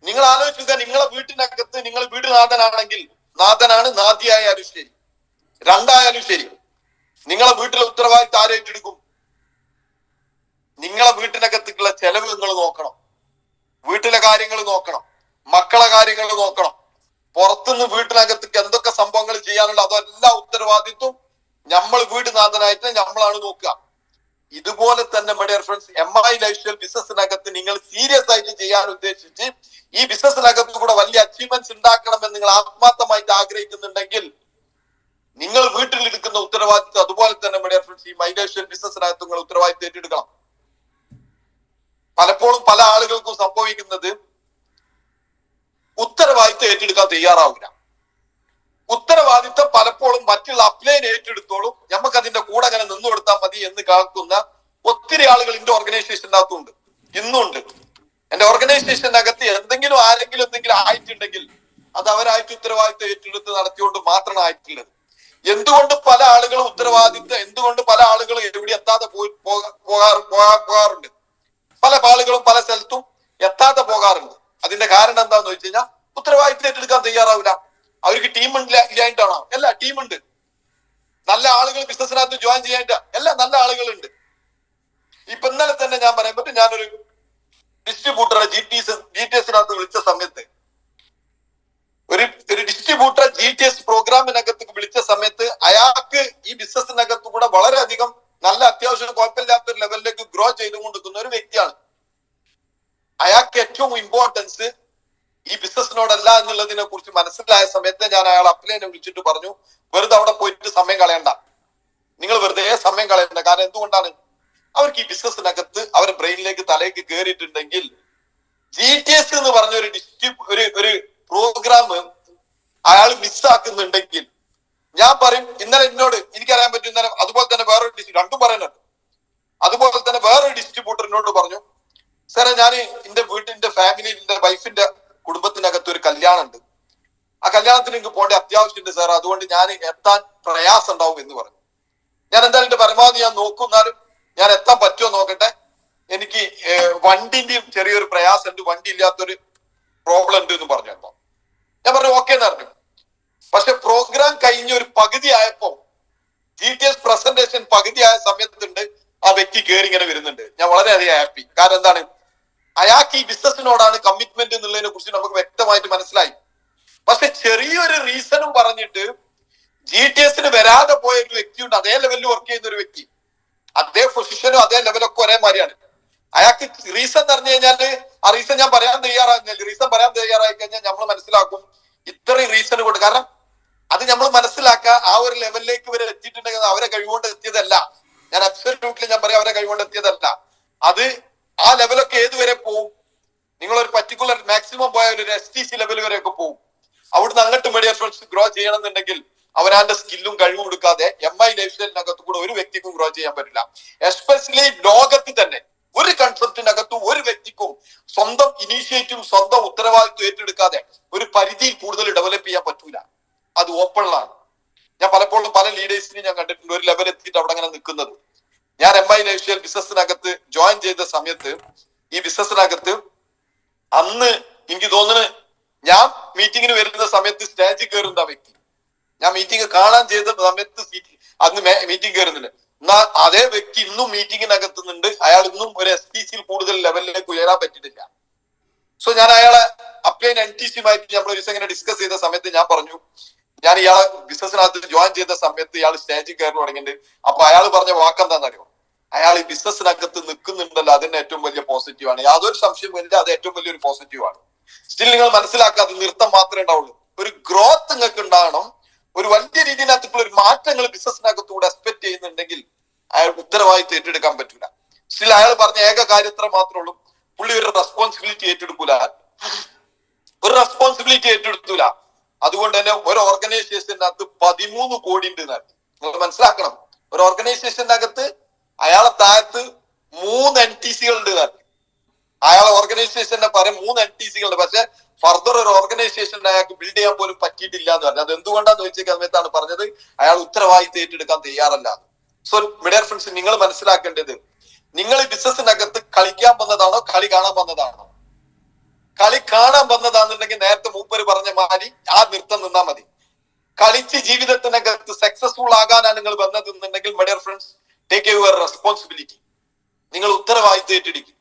നിങ്ങൾ ആലോചിക്കുക, നിങ്ങളെ വീട്ടിനകത്ത് നിങ്ങൾ വീട് നാഥനാണെങ്കിൽ നാഥനാണ്, നാദിയായാലും ശരി, രണ്ടായാലും ശരി, നിങ്ങളെ വീട്ടിലെ ഉത്തരവാദിത്വം ആരും ഏറ്റെടുക്കും? നിങ്ങളെ വീട്ടിനകത്തേക്കുള്ള ചെലവ് നിങ്ങൾ നോക്കണം, വീട്ടിലെ കാര്യങ്ങൾ നോക്കണം, മക്കളെ കാര്യങ്ങൾ നോക്കണം, പുറത്തുനിന്ന് വീട്ടിനകത്തേക്ക് എന്തൊക്കെ സംഭവങ്ങൾ ചെയ്യാനുള്ള അതെല്ലാം ഉത്തരവാദിത്വം നമ്മൾ വീട് നാഥനായിട്ട് നമ്മളാണ് നോക്കുക. ഇതുപോലെ തന്നെ my dear friends, MI lifestyle ബിസിനസ്സിനകത്ത് നിങ്ങൾ സീരിയസ് ആയിട്ട് ചെയ്യാൻ ഉദ്ദേശിച്ച് ഈ ബിസിനസ്സിനകത്ത് കൂടെ വലിയ അച്ചീവ്മെന്റ് പെർഫോമൻസ് ഉണ്ടാക്കണമെന്ന് നിങ്ങൾ ആത്മാർത്ഥമായിട്ട് ആഗ്രഹിക്കുന്നുണ്ടെങ്കിൽ നിങ്ങൾ വീട്ടിലിരിക്കുന്ന ഉത്തരവാദിത്വം അതുപോലെ തന്നെ ഈ മൈഗ്രേഷൻ ബിസിനസ്സിനകത്ത് നിങ്ങൾ ഉത്തരവാദിത്വം ഏറ്റെടുക്കണം. പലപ്പോഴും പല ആളുകൾക്കും സംഭവിക്കുന്നത് ഉത്തരവാദിത്വം ഏറ്റെടുക്കാൻ തയ്യാറാവില്ല. ഉത്തരവാദിത്വം പലപ്പോഴും മറ്റുള്ള അപ്ലൈൻ ഏറ്റെടുത്തോളും, നമുക്ക് അതിന്റെ കൂടെ അങ്ങനെ നിന്നു കൊടുത്താൽ മതി എന്ന് കാക്കുന്ന ഒത്തിരി ആളുകൾ എന്റെ ഓർഗനൈസേഷൻ്റെ അകത്തുണ്ട്, ഇന്നുണ്ട്. എന്റെ ഓർഗനൈസേഷനകത്ത് ആരെങ്കിലും എന്തെങ്കിലും ആയിട്ടുണ്ടെങ്കിൽ അത് അവരായിട്ട് ഉത്തരവാദിത്വം ഏറ്റെടുത്ത് നടത്തിക്കൊണ്ട് മാത്രമാണ് ആയിട്ടുള്ളത്. എന്തുകൊണ്ട് പല ആളുകളും എന്തുകൊണ്ട് പല ആളുകളും എവിടെ എത്താതെ പോകാറുണ്ട്? പല ആളുകളും പല സ്ഥലത്തും എത്താതെ പോകാറുണ്ട്. അതിന്റെ കാരണം എന്താന്ന് വെച്ച് കഴിഞ്ഞാൽ ഉത്തരവാദിത്വം ഏറ്റെടുക്കാൻ തയ്യാറാവില്ല. അവർക്ക് ടീം ഇല്ലായിട്ടാണോ? അല്ല, ടീമുണ്ട്. നല്ല ആളുകൾ ബിസിനസ്സിനകത്ത് ജോയിൻ ചെയ്യാനായിട്ട് എല്ലാ നല്ല ആളുകളുണ്ട്. ഇപ്പൊ ഇന്നലെ തന്നെ ഞാൻ പറയാൻ പറ്റും, ഞാനൊരു ഡിസ്ട്രിബ്യൂട്ടറെ GTSനകത്ത് വിളിച്ച സമയത്ത്, ഒരു ഡിസ്ട്രിബ്യൂട്ടർ GTS പ്രോഗ്രാമിനകത്ത് വിളിച്ച സമയത്ത് അയാൾക്ക് ഈ ബിസിനസ്സിനകത്ത് കൂടെ വളരെയധികം നല്ല അത്യാവശ്യം കുഴപ്പമില്ലാത്ത ഒരു ലെവലിലേക്ക് ഗ്രോ ചെയ്തുകൊണ്ടിരിക്കുന്ന ഒരു വ്യക്തിയാണ്. അയാൾക്ക് ഏറ്റവും ഇമ്പോർട്ടൻസ് ഈ ബിസിനസ്സിനോടല്ല എന്നുള്ളതിനെ കുറിച്ച് മനസ്സിലായ സമയത്ത് ഞാൻ അയാൾ അപ്ലൈനെ വിളിച്ചിട്ട് പറഞ്ഞു, വെറുതെ അവിടെ പോയിട്ട് സമയം കളയണ്ട, നിങ്ങൾ വെറുതെ സമയം കളയണ്ട. കാരണം എന്തുകൊണ്ടാണ്? അവർക്ക് ഈ ബിസിനസ്സിനകത്ത് അവരുടെ ബ്രെയിനിലേക്ക് തലേക്ക് കയറിയിട്ടുണ്ടെങ്കിൽ GTS എന്ന് പറഞ്ഞ ഒരു പ്രോഗ്രാം അയാൾ മിസ്സാക്കുന്നുണ്ടെങ്കിൽ, ഞാൻ പറയും, ഇന്നലെ എനിക്കറിയാൻ പറ്റും, ഇന്നലെ അതുപോലെ തന്നെ രണ്ടും പറയുന്നുണ്ട്. അതുപോലെ തന്നെ വേറൊരു ഡിസ്ട്രിബ്യൂട്ടർ എന്നോട് പറഞ്ഞു, സാറേ ഞാൻ എന്റെ വീട്ടിന്റെ ഫാമിലി, എന്റെ വൈഫിന്റെ കുടുംബത്തിനകത്ത് ഒരു കല്യാണം ഉണ്ട്, ആ കല്യാണത്തിന് എനിക്ക് പോകേണ്ട അത്യാവശ്യമുണ്ട് സാർ, അതുകൊണ്ട് ഞാൻ എത്താൻ പ്രയാസം ഉണ്ടാവും എന്ന് പറഞ്ഞു. ഞാൻ എന്തായാലും എന്റെ പരമാവധി ഞാൻ നോക്കുന്നാലും ഞാൻ എത്താൻ പറ്റുമോ നോക്കട്ടെ, എനിക്ക് വണ്ടിന്റെയും ചെറിയൊരു പ്രയാസം ഉണ്ട്, വണ്ടി ഇല്ലാത്തൊരു പ്രോബ്ലം ഉണ്ട് എന്ന് പറഞ്ഞു. അപ്പൊ ഞാൻ പറഞ്ഞു ഓക്കെ എന്ന് പറഞ്ഞു. പക്ഷെ പ്രോഗ്രാം കഴിഞ്ഞ് ഒരു പകുതി ആയപ്പോ GTS പ്രസന്റേഷൻ പകുതിയായ സമയത്തുണ്ട് ആ വ്യക്തി കയറി ഇങ്ങനെ വരുന്നുണ്ട്. ഞാൻ വളരെയധികം ഹാപ്പി. കാരണം എന്താണ്? അയാൾക്ക് ഈ ബിസിനസ്സിനോടാണ് കമ്മിറ്റ്മെന്റ് എന്നുള്ളതിനെ കുറിച്ച് നമുക്ക് വ്യക്തമായിട്ട് മനസ്സിലായി. പക്ഷെ ചെറിയൊരു റീസണും പറഞ്ഞിട്ട് GTSന് വരാതെ പോയ ഒരു വ്യക്തിയുണ്ട്, അതേ ലെവലിൽ വർക്ക് ചെയ്യുന്ന ഒരു വ്യക്തി, അതേ പൊസിഷനും അതേ ലെവലൊക്കെ ഒരേ മാതിരിയാണ്. അയാൾക്ക് റീസൺ പറഞ്ഞു കഴിഞ്ഞാല് ആ റീസൺ ഞാൻ പറയാൻ തയ്യാറായി കഴിഞ്ഞാൽ നമ്മൾ മനസ്സിലാക്കും ഇത്രയും റീസൺ കൊണ്ട്. കാരണം അത് നമ്മൾ മനസ്സിലാക്കുക, ആ ഒരു ലെവലിലേക്ക് ഇവരെ എത്തിയിട്ടുണ്ടെങ്കിൽ അവരെ കഴിവുകൊണ്ട് എത്തിയതല്ല. ഞാൻ അബ്സല്യൂട്ട്ലി ഞാൻ പറയാം, അവരെ കഴിവുകൊണ്ട് എത്തിയതല്ല. അത് ആ ലെവലൊക്കെ ഏതുവരെ പോവും? നിങ്ങളൊരു പർട്ടിക്കുലർ മാക്സിമം പോയ ഒരു STC ലെവൽ വരെയൊക്കെ പോവും. അവിടുന്ന് അങ്ങോട്ട് മീഡിയ ഫ്രണ്ട്സ് ഗ്രോ ചെയ്യണമെന്നുണ്ടെങ്കിൽ അവനാന്റെ സ്കില്ലും കഴിവും കൊടുക്കാതെ MI ലൈഫ് സ്റ്റൈലിനകത്ത് കൂടെ ഒരു വ്യക്തിക്കും ഗ്രോ ചെയ്യാൻ പറ്റില്ല. എസ്പെഷ്യലി ലോകത്തിൽ തന്നെ ഒരു കൺസെപ്റ്റിനകത്തും ഒരു വ്യക്തിക്കും സ്വന്തം ഇനീഷ്യേറ്റീവും സ്വന്തം ഉത്തരവാദിത്വം ഏറ്റെടുക്കാതെ ഒരു പരിധിയിൽ കൂടുതൽ ഡെവലപ്പ് ചെയ്യാൻ പറ്റൂല. അത് ഓപ്പണിലാണ്. ഞാൻ പലപ്പോഴും പല ലീഡേഴ്സിനെയും ഞാൻ കണ്ടിട്ടുണ്ട് ഒരു ലെവൽ എത്തിയിട്ട് അവിടെ അങ്ങനെ നിൽക്കുന്നത്. ഞാൻ MI ലൈഫ് സ്റ്റൈൽ ബിസിനസ്സിനകത്ത് ജോയിൻ ചെയ്ത സമയത്ത്, ഈ ബിസിനസ്സിനകത്ത് അന്ന് എനിക്ക് തോന്നുന്നു ഞാൻ മീറ്റിങ്ങിന് വരുന്ന സമയത്ത് സ്റ്റേജിൽ കയറുന്ന വ്യക്തി, ഞാൻ മീറ്റിംഗ് കാണാൻ ചെയ്ത സമയത്ത് അന്ന് മീറ്റിംഗ് കയറുന്നില്ല. എന്നാൽ അതേ വ്യക്തി ഇന്നും മീറ്റിങ്ങിനകത്തുന്നുണ്ട്. അയാൾ ഇന്നും ഒരു STCയിൽ കൂടുതൽ ലെവലിലേക്ക് ഉയരാൻ പറ്റിയിട്ടില്ല. സോ ഞാൻ അയാളെ അപ്ലൈൻ NTCയുമായിട്ട് നമ്മൾ ഒരു ദിവസം ഇങ്ങനെ ഡിസ്കസ് ചെയ്ത സമയത്ത് ഞാൻ പറഞ്ഞു, ഞാൻ ഇയാളെ ബിസിനസ്സിനകത്ത് ജോയിൻ ചെയ്ത സമയത്ത് ഇയാൾ സ്റ്റേജിൽ കയറി തുടങ്ങിയിട്ടുണ്ട്. അപ്പൊ അയാൾ പറഞ്ഞ വാക്കെന്താണെന്നറിയോ? അയാൾ ഈ ബിസിനസ്സിനകത്ത് നിൽക്കുന്നുണ്ടല്ലോ, അതിന് ഏറ്റവും വലിയ പോസിറ്റീവാണ്. യാതൊരു സംശയമില്ല, അത് ഏറ്റവും വലിയൊരു പോസിറ്റീവാണ്. സ്റ്റിൽ നിങ്ങൾ മനസ്സിലാക്കാതെ നൃത്തം മാത്രമേ ഉണ്ടാവുള്ളൂ. ഒരു ഗ്രോത്ത് നിങ്ങൾക്ക് ഉണ്ടാകണം, ഒരു വലിയ രീതിയിനകത്തുള്ള ഒരു മാറ്റങ്ങൾ ബിസിനസ്സിനകത്തൂടെ എക്സ്പെക്ട് ചെയ്യുന്നുണ്ടെങ്കിൽ അയാൾ ഉത്തരവാദിത്വം ഏറ്റെടുക്കാൻ പറ്റൂല. സ്റ്റിൽ അയാൾ പറഞ്ഞ ഏക കാര്യത്ര മാത്രമേ ഉള്ളൂ, പുള്ളി ഒരു റെസ്പോൺസിബിലിറ്റി ഏറ്റെടുക്കൂല, ഒരു റെസ്പോൺസിബിലിറ്റി ഏറ്റെടുത്തൂല. അതുകൊണ്ട് തന്നെ ഒരു ഓർഗനൈസേഷനകത്ത് 13 കോടി ഉണ്ട്. നിങ്ങൾ മനസ്സിലാക്കണം, ഒരു ഓർഗനൈസേഷനകത്ത് അയാളെ താഴത്ത് 3 NTCകൾ ഉണ്ട്. അയാളെ ഓർഗനൈസേഷന്റെ പറയാൻ 3 NTCകൾ ഉണ്ട്. പക്ഷെ ഫർദർ ഒരു ഓർഗനൈസേഷൻ അയാൾക്ക് ബിൽഡ് ചെയ്യാൻ പോലും പറ്റിയിട്ടില്ല എന്ന് പറഞ്ഞു. അത് എന്തുകൊണ്ടാന്ന് ചോദിച്ച സമയത്താണ് പറഞ്ഞത്, അയാൾ ഉത്തരവാദിത്വം ഏറ്റെടുക്കാൻ തയ്യാറല്ല. സോ ഡിയർ ഫ്രണ്ട്സ്, നിങ്ങൾ മനസ്സിലാക്കേണ്ടത്, നിങ്ങൾ ഈ ബിസിനസ്സിനകത്ത് കളിക്കാൻ വന്നതാണോ കളി കാണാൻ വന്നതാണോ? കളി കാണാൻ വന്നതാണെന്നുണ്ടെങ്കിൽ നേരത്തെ മൂപ്പര് പറഞ്ഞ മാതിരി ആ നൃത്തം നിന്നാ മതി. കളിച്ച് ജീവിതത്തിനകത്ത് സക്സസ്ഫുൾ ആകാനാണ് നിങ്ങൾ വന്നതെന്നുണ്ടെങ്കിൽ dear friends, take your responsibility. നിങ്ങൾ ഉത്തരവാദിത്വം ഏറ്റെടുക്കും.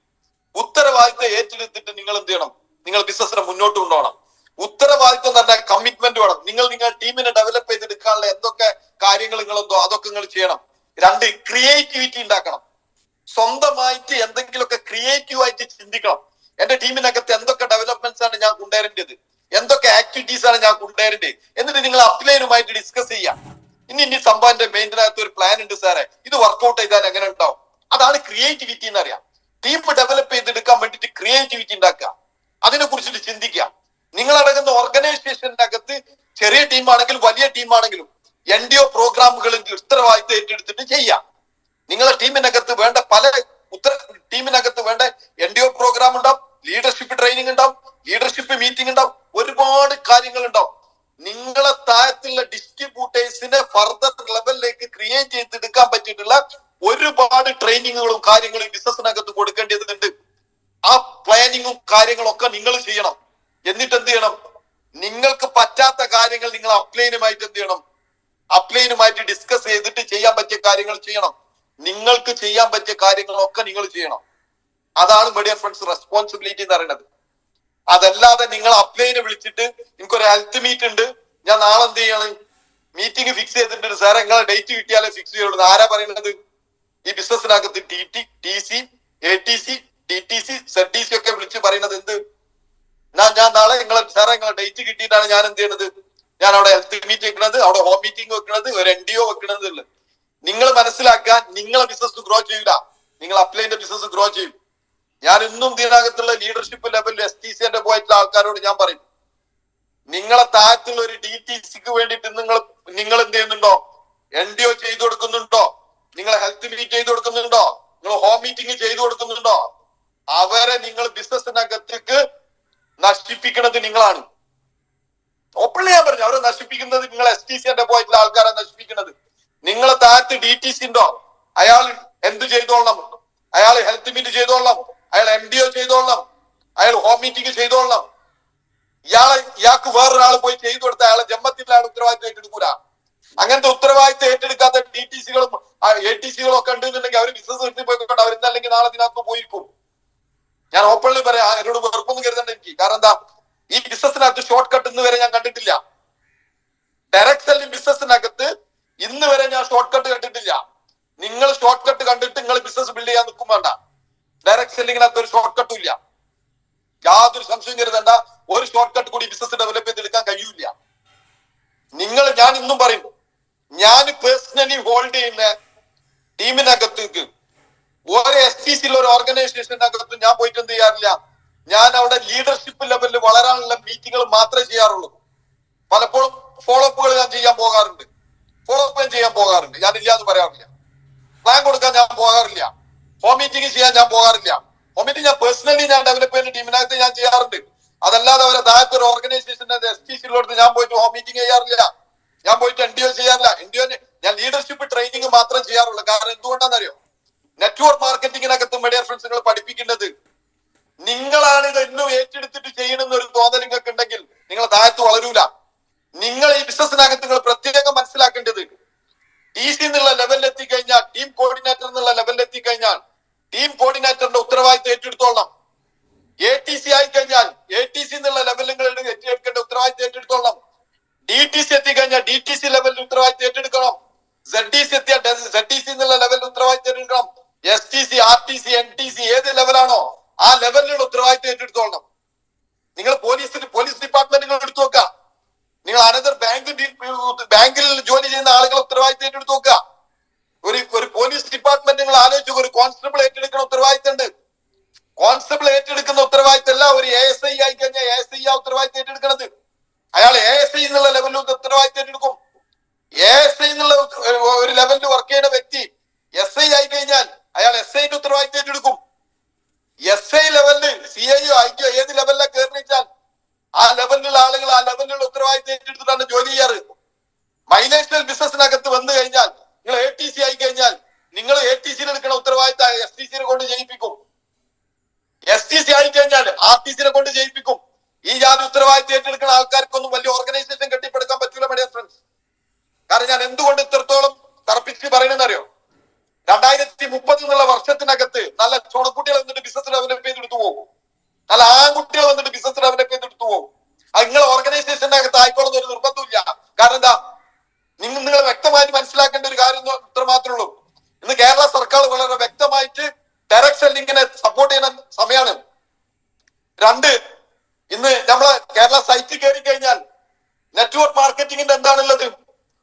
ഉത്തരവാദിത്വം ഏറ്റെടുത്തിട്ട് നിങ്ങൾ എന്ത് ചെയ്യണം? നിങ്ങൾ ബിസിനസ്സിനെ മുന്നോട്ട് കൊണ്ടുപോകണം. ഉത്തരവാദിത്വം തന്നെ കമ്മിറ്റ്മെന്റ് വേണം. നിങ്ങൾ ടീമിനെ ഡെവലപ്പ് ചെയ്തെടുക്കാനുള്ള എന്തൊക്കെ കാര്യങ്ങൾ നിങ്ങളെന്തോ അതൊക്കെ നിങ്ങൾ ചെയ്യണം. 2, ക്രിയേറ്റിവിറ്റി ഉണ്ടാക്കണം. സ്വന്തമായിട്ട് എന്തെങ്കിലുമൊക്കെ ക്രിയേറ്റീവായിട്ട് ചിന്തിക്കണം. എന്റെ ടീമിനകത്ത് എന്തൊക്കെ ഡെവലപ്മെന്റ്സ് ആണ് ഞാൻ കൊണ്ടുവരേണ്ടത്, എന്തൊക്കെ ആക്ടിവിറ്റീസ് ആണ് ഞാൻ കൊണ്ടുവരേണ്ടത്, എന്നിട്ട് നിങ്ങൾ അപ്ലൈനുമായിട്ട് ഡിസ്കസ് ചെയ്യാം. ഇനി സംഭവന്റെ മെയിൻ്റനകത്ത് ഒരു പ്ലാൻ ഉണ്ട് സാറേ, ഇത് വർക്ക്ഔട്ട് ചെയ്താൽ എങ്ങനെ ഉണ്ടാവും. അതാണ് ക്രിയേറ്റിവിറ്റി എന്ന് അറിയാം. ടീം ഡെവലപ്പ് ചെയ്തെടുക്കാൻ വേണ്ടിയിട്ട് ക്രിയേറ്റിവിറ്റി ഉണ്ടാക്കുക, അതിനെ കുറിച്ചിട്ട് ചിന്തിക്കുക. നിങ്ങളടങ്ങുന്ന ഓർഗനൈസേഷന്റെ അകത്ത് ചെറിയ ടീമാണെങ്കിലും വലിയ ടീമാണെങ്കിലും NDO പ്രോഗ്രാമുകൾ ഉത്തരവാദിത്തം ഏറ്റെടുത്തിട്ട് ചെയ്യാം. നിങ്ങളെ ടീമിനകത്ത് വേണ്ട ടീമിനകത്ത് വേണ്ട NDO പ്രോഗ്രാം ഉണ്ടാവും, ലീഡർഷിപ്പ് ട്രെയിനിങ് ഉണ്ടാവും, ലീഡർഷിപ്പ് മീറ്റിംഗ് ഉണ്ടാവും, ഒരുപാട് കാര്യങ്ങൾ ഉണ്ടാവും. നിങ്ങളെ താഴത്തുള്ള ഡിസ്ട്രിബ്യൂട്ടേഴ്സിനെ ഫർദർ ലെവലിലേക്ക് ക്രിയേറ്റ് ചെയ്തെടുക്കാൻ പറ്റിയിട്ടുള്ള ഒരുപാട് ട്രെയിനിങ്ങുകളും കാര്യങ്ങളും ബിസിനസിനകത്ത് കൊടുക്കേണ്ടതുണ്ട്. ആ പ്ലാനിങ്ങും കാര്യങ്ങളും ഒക്കെ നിങ്ങൾ ചെയ്യണം. എന്നിട്ട് എന്ത് ചെയ്യണം, നിങ്ങൾക്ക് പറ്റാത്ത കാര്യങ്ങൾ നിങ്ങൾ അപ്ലൈനുമായിട്ട് എന്ത് ചെയ്യണം, അപ്ലൈനുമായിട്ട് ഡിസ്കസ് ചെയ്തിട്ട് ചെയ്യാൻ പറ്റിയ കാര്യങ്ങൾ ചെയ്യണം. നിങ്ങൾക്ക് ചെയ്യാൻ പറ്റിയ കാര്യങ്ങളൊക്കെ നിങ്ങൾ ചെയ്യണം. അതാണ് മീഡിയ ഫ്രണ്ട്സ് റെസ്പോൺസിബിലിറ്റി എന്ന് പറയുന്നത്. അതല്ലാതെ നിങ്ങൾ അപ്ലൈനെ വിളിച്ചിട്ട് എനിക്കൊരു ഹെൽത്ത് മീറ്റ് ഉണ്ട്, ഞാൻ നാളെ എന്ത് ചെയ്യണം, മീറ്റിംഗ് ഫിക്സ് ചെയ്തിട്ടുണ്ട് സാറേ, നിങ്ങളെ ഡേറ്റ് കിട്ടിയാലേ ഫിക്സ് ചെയ്യുള്ളൂ. ആരാ പറയുന്നത്? ഈ ബിസിനസ്സിനകത്ത് TC, ATC, DTC, ZTC ഒക്കെ വിളിച്ച് പറയുന്നത് എന്ത്? ഞാൻ നാളെ നിങ്ങളെ ഡേറ്റ് കിട്ടിയിട്ടാണ് ഞാൻ എന്ത് ചെയ്യണത്, ഞാൻ അവിടെ ഹെൽത്ത് മീറ്റ് വെക്കുന്നത്, അവിടെ ഹോം മീറ്റിംഗ് വെക്കുന്നത്, ഒരു NDO വെക്കുന്നത്. നിങ്ങൾ മനസ്സിലാക്കാൻ നിങ്ങളെ ബിസിനസ് ഗ്രോ ചെയ്യില്ല, നിങ്ങൾ അപ്ലൈന്റെ ബിസിനസ് ഗ്രോ ചെയ്യും. ഞാൻ ഇന്നും ഇതിനകത്തുള്ള ലീഡർഷിപ്പ് ലെവലിൽ STCന്റെ പോയിട്ടുള്ള ആൾക്കാരോട് ഞാൻ പറയും, നിങ്ങളെ താഴത്തുള്ള ഒരു DTCക്ക് വേണ്ടിയിട്ട് നിങ്ങൾ എന്ത് ചെയ്യുന്നുണ്ടോ, NDO ചെയ്തു കൊടുക്കുന്നുണ്ടോ, നിങ്ങൾ ഹെൽത്ത് മീറ്റ് ചെയ്തു കൊടുക്കുന്നുണ്ടോ, നിങ്ങൾ ഹോം മീറ്റിംഗ് ചെയ്തു കൊടുക്കുന്നുണ്ടോ, അവരെ നിങ്ങൾ ബിസിനസിനകത്തേക്ക് നശിപ്പിക്കുന്നത് നിങ്ങളാണ്. ഓപ്പൺലി ഞാൻ പറഞ്ഞു, അവരെ നശിപ്പിക്കുന്നത് നിങ്ങൾ STCന്റെ പോയിട്ടുള്ള ആൾക്കാരെ നശിപ്പിക്കുന്നത്. നിങ്ങളെ താഴത്ത് DTC ഉണ്ടോ, അയാൾ എന്ത് ചെയ്തോളണം, അയാൾ ഹെൽത്ത് മീറ്റ് ചെയ്തോളണം, അയാൾ NDO ചെയ്തോളണം, അയാൾ ഹോം മീറ്റിംഗ് ചെയ്തോളണം. ഇയാൾക്ക് വേറൊരാൾ പോയി ചെയ്തു കൊടുത്ത അയാളെ ജന്മത്തിന്റെ ആൾ ഉത്തരവാദിത്വം ഏറ്റെടുക്കൂല. അങ്ങനത്തെ ഉത്തരവാദിത്വം ഏറ്റെടുക്കാത്ത DTCകളും ATCകളും ഒക്കെ ഉണ്ടെന്നുണ്ടെങ്കിൽ അവർ ബിസിനസ് നിർത്തി പോയിക്കൊണ്ട് അവരെന്നല്ലെങ്കിൽ നാളെ ഇതിനകത്ത് പോയിരിക്കും. ഞാൻ ഓപ്പൺലി പറയാം, എന്നോട് വെറുപ്പൊന്നും കരുതണ്ട എനിക്ക്. കാരണം എന്താ, ഈ ബിസിനസിനകത്ത് ഷോർട്ട് കട്ട് ഇന്ന് വരെ ഞാൻ കണ്ടിട്ടില്ല. ഡയറക്ട് സെല്ലിംഗ് ബിസിനസിനകത്ത് ഇന്ന് വരെ ഞാൻ ഷോർട്ട് കട്ട് കണ്ടിട്ടില്ല. നിങ്ങൾ ഷോർട്ട് കട്ട് കണ്ടിട്ട് നിങ്ങൾ ബിസിനസ് ബിൽഡ് ചെയ്യാൻ നിൽക്കും വേണ്ട. ഡയറക്ട് സെല്ലിങ്ങിനകത്ത് ഒരു ഷോർട്ട് കട്ടും ഇല്ല, യാതൊരു സംശയം കരുതണ്ട. ഒരു ഷോർട്ട് കട്ട് കൂടി ബിസിനസ് ഡെവലപ്പ് ചെയ്തെടുക്കാൻ കഴിയില്ല. ഞാൻ ഇന്നും പറയും, ഞാൻ പേഴ്സണലി ഹോൾഡ് ചെയ്യുന്ന ടീമിനകത്തേക്ക് ഒരു STCയിലെ ഒരു ഓർഗനൈസേഷനകത്ത് ഞാൻ പോയിട്ട് എന്ത് ചെയ്യാറില്ല, ഞാൻ അവിടെ ലീഡർഷിപ്പ് ലെവലിൽ വളരാനുള്ള മീറ്റിങ്ങുകൾ മാത്രമേ ചെയ്യാറുള്ളൂ. പലപ്പോഴും ഫോളോ അപ്പുകൾ ഞാൻ ചെയ്യാൻ പോകാറുണ്ട്, ഞാൻ ഇല്ല എന്ന് പറയാറില്ല. പ്ലാൻ കൊടുക്കാൻ ഞാൻ പോകാറില്ല, ഹോം മീറ്റിംഗ് ചെയ്യാൻ ഞാൻ പോകാറില്ല. ഹോം മീറ്റിംഗ് ഞാൻ പേഴ്സണലി ഞാൻ ഡെവലപ്പ് ചെയ്യുന്ന ടീമിനകത്ത് ഞാൻ ചെയ്യാറുണ്ട്. അതല്ലാതെ അവരെ താഴത്തെ ഒരു ഓർഗനൈസേഷന്റെ STCയിലോട്ട് ഞാൻ പോയിട്ട് ഹോം മീറ്റിംഗ് ചെയ്യാറില്ല, ഞാൻ പോയിട്ട് NDO ചെയ്യാറില്ല. NDO ഞാൻ ലീഡർഷിപ്പ് ട്രെയിനിങ് മാത്രം ചെയ്യാറുള്ളൂ. കാരണം എന്തുകൊണ്ടാണെന്നറിയോ, നെറ്റ്വർക്ക് മാർക്കറ്റിങ്ങിനകത്ത് മീഡിയ ഫ്രണ്ട്സ് നിങ്ങൾ പഠിപ്പിക്കേണ്ടത് നിങ്ങളാണ് ഇത് എന്നും ഏറ്റെടുത്തിട്ട് ചെയ്യണമെന്ന് ഒരു തോന്നൽ നിങ്ങൾക്ക് ഉണ്ടെങ്കിൽ നിങ്ങൾ താഴത്ത് വളരൂല. നിങ്ങൾ ഈ ബിസിനസ്സിനകത്ത് നിങ്ങൾ പ്രത്യേകം മനസ്സിലാക്കേണ്ടത്, TC എന്നുള്ള ലെവലിൽ എത്തിക്കഴിഞ്ഞാൽ, ടീം കോർഡിനേറ്റർ എന്നുള്ള ലെവലിൽ എത്തിക്കഴിഞ്ഞാൽ ടീം കോർഡിനേറ്ററിന്റെ ഉത്തരവാദിത്തം ഏറ്റെടുത്തോളണം. ATC ആയി കഴിഞ്ഞാൽ ATC എന്നുള്ള ലെവലിൽ നിങ്ങൾ ഏറ്റെടുക്കേണ്ട ഉത്തരവാദിത്തം ഏറ്റെടുത്തോളണം. DTC എത്തിക്കഴിഞ്ഞാൽ DTC ലെവലിൽ ഉത്തരവാദിത്തം ഏറ്റെടുക്കണം. ZTC എത്തിയാൽ ZTC എന്നുള്ള ലെവലിൽ ഉത്തരവാദിത്തം ഏറ്റെടുക്കണം. STC, RTC, NTC ഏത് ലെവലാണോ ആ ലെവലിലുള്ള ഉത്തരവാദിത്തം ഏറ്റെടുത്തോളണം. നിങ്ങൾ പോലീസ് ഡിപ്പാർട്ട്മെന്റ് നിങ്ങൾ എടുത്തു നോക്കുക, നിങ്ങൾ അനന്തർ ബാങ്കിൽ ജോലി ചെയ്യുന്ന ആളുകൾ ഉത്തരവാദിത്തം ഏറ്റെടുത്ത് നോക്കുക. ഒരു പോലീസ് ഡിപ്പാർട്ട്മെന്റ് നിങ്ങൾ ആലോചിച്ചു, ഒരു കോൺസ്റ്റബിൾ ഏറ്റെടുക്കുന്ന ഉത്തരവാദിത്തം ഉണ്ട്. കോൺസ്റ്റബിൾ ഏറ്റെടുക്കുന്ന ഉത്തരവാദിത്തം അല്ല ഒരു ASI ആയി കഴിഞ്ഞാൽ ASI ആ ഉത്തരവാദിത്തം ഏറ്റെടുക്കുന്നത്. അയാൾ ASI എന്നുള്ള ലെവലിൽ ഉത്തരവാദിത്തം ഏറ്റെടുക്കും. ASI എന്നുള്ള ഒരു ലെവലിൽ വർക്ക് ചെയ്യുന്ന വ്യക്തി SI ആയി കഴിഞ്ഞാൽ അയാൾ SIന്റെ ഉത്തരവാദിത്തം ഏറ്റെടുക്കും. SI ലെവലിൽ CIO IO ഏത് ലെവലിലാണ് കയറിച്ചാൽ ആ ലെവലിലുള്ള ആളുകൾ ആ ലെവലിലുള്ള ഉത്തരവാദിത്തം ഏറ്റെടുത്തിട്ടാണ് ജോലി ചെയ്യാറ്. മൈനേഷണൽ ബിസിനസിനകത്ത് വന്നു കഴിഞ്ഞാൽ നിങ്ങൾ ATC ആയി കഴിഞ്ഞാൽ നിങ്ങൾ ATCയിൽ എടുക്കുന്ന ഉത്തരവാദിത്തം STCനെ കൊണ്ട് ചെയ്യിപ്പിക്കും. STC ആയി കഴിഞ്ഞാൽ RTCനെ കൊണ്ട് ചെയ്യിപ്പിക്കും. ഈ ജാതി ഉത്തരവാദിത്തം ഏറ്റെടുക്കുന്ന ആൾക്കാർക്കൊന്നും വലിയ ഓർഗനൈസേഷൻ കെട്ടിപ്പടുക്കാൻ പറ്റൂല മീഡിയ ഫ്രണ്ട്സ്. കാരണം ഞാൻ എന്തുകൊണ്ട് ഇത്രത്തോളം തറപ്പിച്ച് പറയണെന്നറിയോ, 2030 എന്നുള്ള വർഷത്തിനകത്ത് നല്ല ചോണക്കുട്ടികൾ വന്നിട്ട് ബിസിനസ് ഡെവലപ്പ് ചെയ്തെടുത്തു പോകും, നല്ല ആൺകുട്ടികൾ വന്നിട്ട് ബിസിനസ് ഡെവലപ്പ് ചെയ്തെടുത്തു പോകും. അത് നിങ്ങളെ ഓർഗനൈസേഷന്റെ അകത്ത് ആയിക്കോളുന്ന ഒരു നിർബന്ധമില്ല. കാരണം എന്താ, നിങ്ങൾ വ്യക്തമായിട്ട് മനസ്സിലാക്കേണ്ട ഒരു കാര്യം ഇത്ര മാത്രമേ ഉള്ളൂ. ഇന്ന് കേരള സർക്കാർ വളരെ വ്യക്തമായിട്ട് ഡയറക്ട് സെല്ലിങ്ങിനെ സപ്പോർട്ട് ചെയ്യുന്ന സമയമാണ്. 2, ഇന്ന് നമ്മളെ കേരള സൈറ്റ് എന്താണുള്ളത്?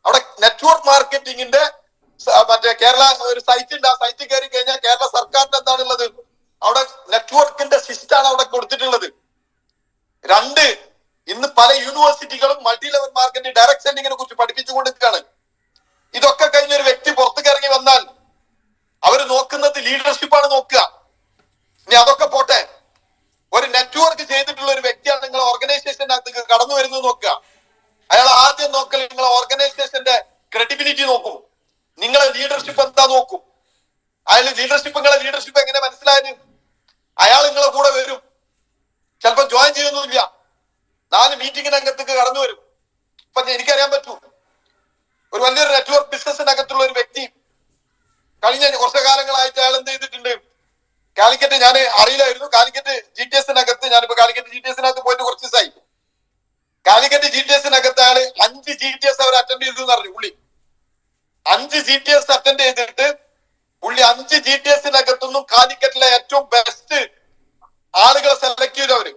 അവിടെ നെറ്റ്വർക്ക് മാർക്കറ്റിംഗിന്റെ മറ്റേ കേരള ഒരു സൈറ്റ് ഉണ്ട്. ആ സൈറ്റിൽ കയറി കഴിഞ്ഞാൽ കേരള സർക്കാരിന്റെ എന്താണുള്ളത്? അവിടെ നെറ്റ്വർക്കിന്റെ സിസ്റ്റാണ് അവിടെ കൊടുത്തിട്ടുള്ളത്. രണ്ട്, ഇന്ന് പല യൂണിവേഴ്സിറ്റികളും മൾട്ടി ലെവൽ മാർക്കറ്റിംഗ് ഡയറക്ട് സെല്ലിങ്ങിനെ കുറിച്ച് പഠിപ്പിച്ചുകൊണ്ടിരിക്കുകയാണ്. ഇതൊക്കെ കഴിഞ്ഞ ഒരു വ്യക്തി പുറത്തേക്ക് ഇറങ്ങി വന്നാൽ അവർ നോക്കുന്നത് ലീഡർഷിപ്പാണ് നോക്കുക. ഇനി അതൊക്കെ പോട്ടെ, ഒരു നെറ്റ്വർക്ക് ചെയ്തിട്ടുള്ള ഒരു വ്യക്തിയാണ് നിങ്ങൾ ഓർഗനൈസേഷനകത്ത് കടന്നു വരുന്നത് നോക്കുക. അയാൾ ആദ്യം നോക്കൽ നിങ്ങളെ ഓർഗനൈസേഷന്റെ ക്രെഡിബിലിറ്റി നോക്കും, നിങ്ങളെ ലീഡർഷിപ്പ് എന്താ നോക്കും. നിങ്ങളെ ലീഡർഷിപ്പ് എങ്ങനെ മനസ്സിലായത്? അയാൾ നിങ്ങളെ കൂടെ വരും, ചിലപ്പോൾ ജോയിൻ ചെയ്യുന്നില്ല, 4 മീറ്റിംഗിനകത്തേക്ക് കടന്നു വരും. ഇപ്പൊ എനിക്കറിയാൻ പറ്റൂ, ഒരു വലിയൊരു നെറ്റ്വർക്ക് ബിസിനസിനകത്തുള്ള ഒരു വ്യക്തി കഴിഞ്ഞ കുറച്ചു കാലങ്ങളായിട്ട് അയാൾ എന്ത് ചെയ്തിട്ടുണ്ട്? കാലിക്കറ്റ്, ഞാൻ അറിയില്ലായിരുന്നു, കാലിക്കറ്റ് GTS-നകത്ത്, ഞാനിപ്പോ കാലിക്കറ്റ് GTS-നകത്ത് പോയിട്ട് കുറച്ച് ദിവസമായി. കാലിക്കറ്റ് GTS-നകത്ത് അയാൾ 5 GTS അവർ അറ്റൻഡ് ചെയ്തു എന്ന് പറഞ്ഞു. പുള്ളി 5 GTS അറ്റൻഡ് ചെയ്തിട്ട് പുള്ളി 5 GTS-നകത്തൊന്നും കാലിക്കറ്റിലെ ഏറ്റവും ബെസ്റ്റ് ആളുകളെ സെലക്ട് ചെയ്തു അവര്.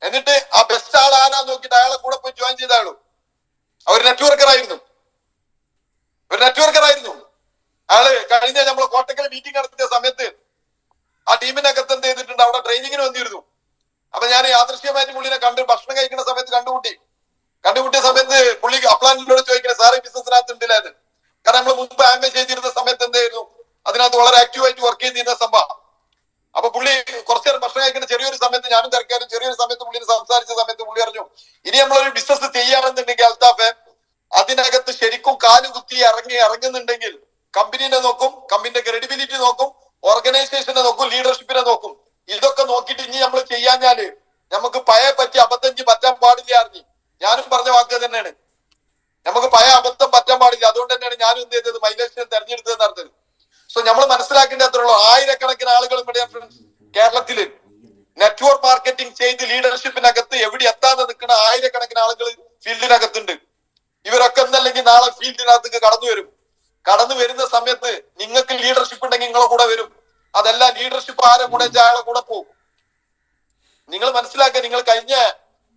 എന്നിട്ട് ആ ബെസ്റ്റ് ആൾ ആരാന്ന് നോക്കിയിട്ട് അയാളെ കൂടെ പോയി ജോയിൻ ചെയ്ത ആളും ഒരു നെറ്റ്വർക്കർ ആയിരുന്നു. അയാള് കഴിഞ്ഞ നമ്മളെ കോട്ടക്കൽ മീറ്റിംഗ് നടത്തിയ സമയത്ത് ആ ടീമിനകത്ത് എന്ത് ചെയ്തിട്ടുണ്ട്? അവിടെ ട്രെയിനിങ്ങിന് വന്നിരുന്നു. അപ്പൊ ഞാൻ യാദൃശ്യമായിട്ട് പുള്ളിനെ ഭക്ഷണം കഴിക്കുന്ന സമയത്ത് കണ്ടുമുട്ടിയ സമയത്ത് പുള്ളി അപ്ലാനിനോട് ചോദിക്കണേ, സാറ് ബിസിനസ്സിനകത്ത് ഉണ്ടില്ലായിരുന്നു. കാരണം നമ്മൾ മുമ്പ് ആംബേ ചെയ്തിരുന്ന സമയത്ത് എന്തായിരുന്നു, അതിനകത്ത് വളരെ ആക്റ്റീവായിട്ട് വർക്ക് ചെയ്തിരുന്ന സംഭവം. അപ്പൊ പുള്ളി കുറച്ചു നേരം ഭക്ഷണം കഴിക്കുന്ന ചെറിയൊരു സമയത്ത് ഞാനും തിരക്കാരും ചെറിയൊരു സമയത്ത് പുള്ളിനെ സംസാരിച്ച സമയത്ത് പുള്ളി പറഞ്ഞു, ഇനി നമ്മളൊരു ബിസിനസ് ചെയ്യുകയാണെന്നുണ്ടെങ്കിൽ അൽത്താഫെ, അതിനകത്ത് ശരിക്കും കാലുകുത്തി ഇറങ്ങുന്നുണ്ടെങ്കിൽ കമ്പനീനെ നോക്കും, കമ്പനിയുടെ ക്രെഡിബിലിറ്റി നോക്കും, ഓർഗനൈസേഷനെ നോക്കും, ലീഡർഷിപ്പിനെ നോക്കും. ഇതൊക്കെ നോക്കിയിട്ട് ഇനി നമ്മൾ ചെയ്യാഞ്ഞാല് നമുക്ക് പറ്റി അബദ്ധം പറ്റാൻ പാടില്ല. ഞാനും പറഞ്ഞ വാക്ക് തന്നെയാണ്, നമുക്ക് അബദ്ധം പറ്റാൻ പാടില്ല. അതുകൊണ്ട് തന്നെയാണ് ഞാനും എന്ത് ചെയ്തത്, മൈലേഷൻ തെരഞ്ഞെടുത്തത് നടത്തുന്നത്. സോ നമ്മൾ മനസ്സിലാക്കേണ്ട അത്രയുള്ളൂ. ആയിരക്കണക്കിന് ആളുകൾ ഇവിടെ കേരളത്തില് നെറ്റ്വർക്ക് മാർക്കറ്റിംഗ് ചെയ്ത് ലീഡർഷിപ്പിനകത്ത് എവിടെ എത്താതെ നിൽക്കുന്ന ആയിരക്കണക്കിന് ആളുകൾ ഫീൽഡിനകത്തുണ്ട്. ഇവരൊക്കെ എന്നല്ലെങ്കിൽ നാളെ ഫീൽഡിനകത്തേക്ക് കടന്നു വരുന്ന സമയത്ത് നിങ്ങൾക്ക് ലീഡർഷിപ്പ് ഉണ്ടെങ്കിൽ നിങ്ങളെ കൂടെ വരും. അതല്ല ലീഡർഷിപ്പ് ആരെ കൂടെ അയാളെ കൂടെ പോകും. നിങ്ങൾ മനസ്സിലാക്കുക, നിങ്ങൾ കഴിഞ്ഞ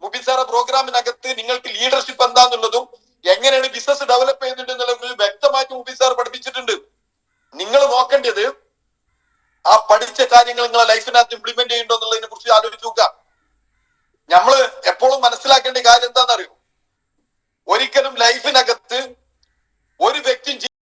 മുബീൻ സാറ പ്രോഗ്രാമിനകത്ത് നിങ്ങൾക്ക് ലീഡർഷിപ്പ് എന്താന്നുള്ളതും എങ്ങനെയാണ് ബിസിനസ് ഡെവലപ്പ് ചെയ്യുന്നുണ്ട് എന്നുള്ളത് വ്യക്തമായിട്ട് മുബീൻ സാർ പഠിപ്പിച്ചിട്ടുണ്ട്. നിങ്ങൾ നോക്കേണ്ടത് ആ പഠിച്ച കാര്യങ്ങൾ നിങ്ങളെ ലൈഫിനകത്ത് ഇംപ്ലിമെന്റ് ചെയ്യുന്നുണ്ടോ എന്നുള്ളതിനെ കുറിച്ച് ആലോചിച്ച് നോക്കുക. നമ്മൾ എപ്പോഴും മനസ്സിലാക്കേണ്ട കാര്യം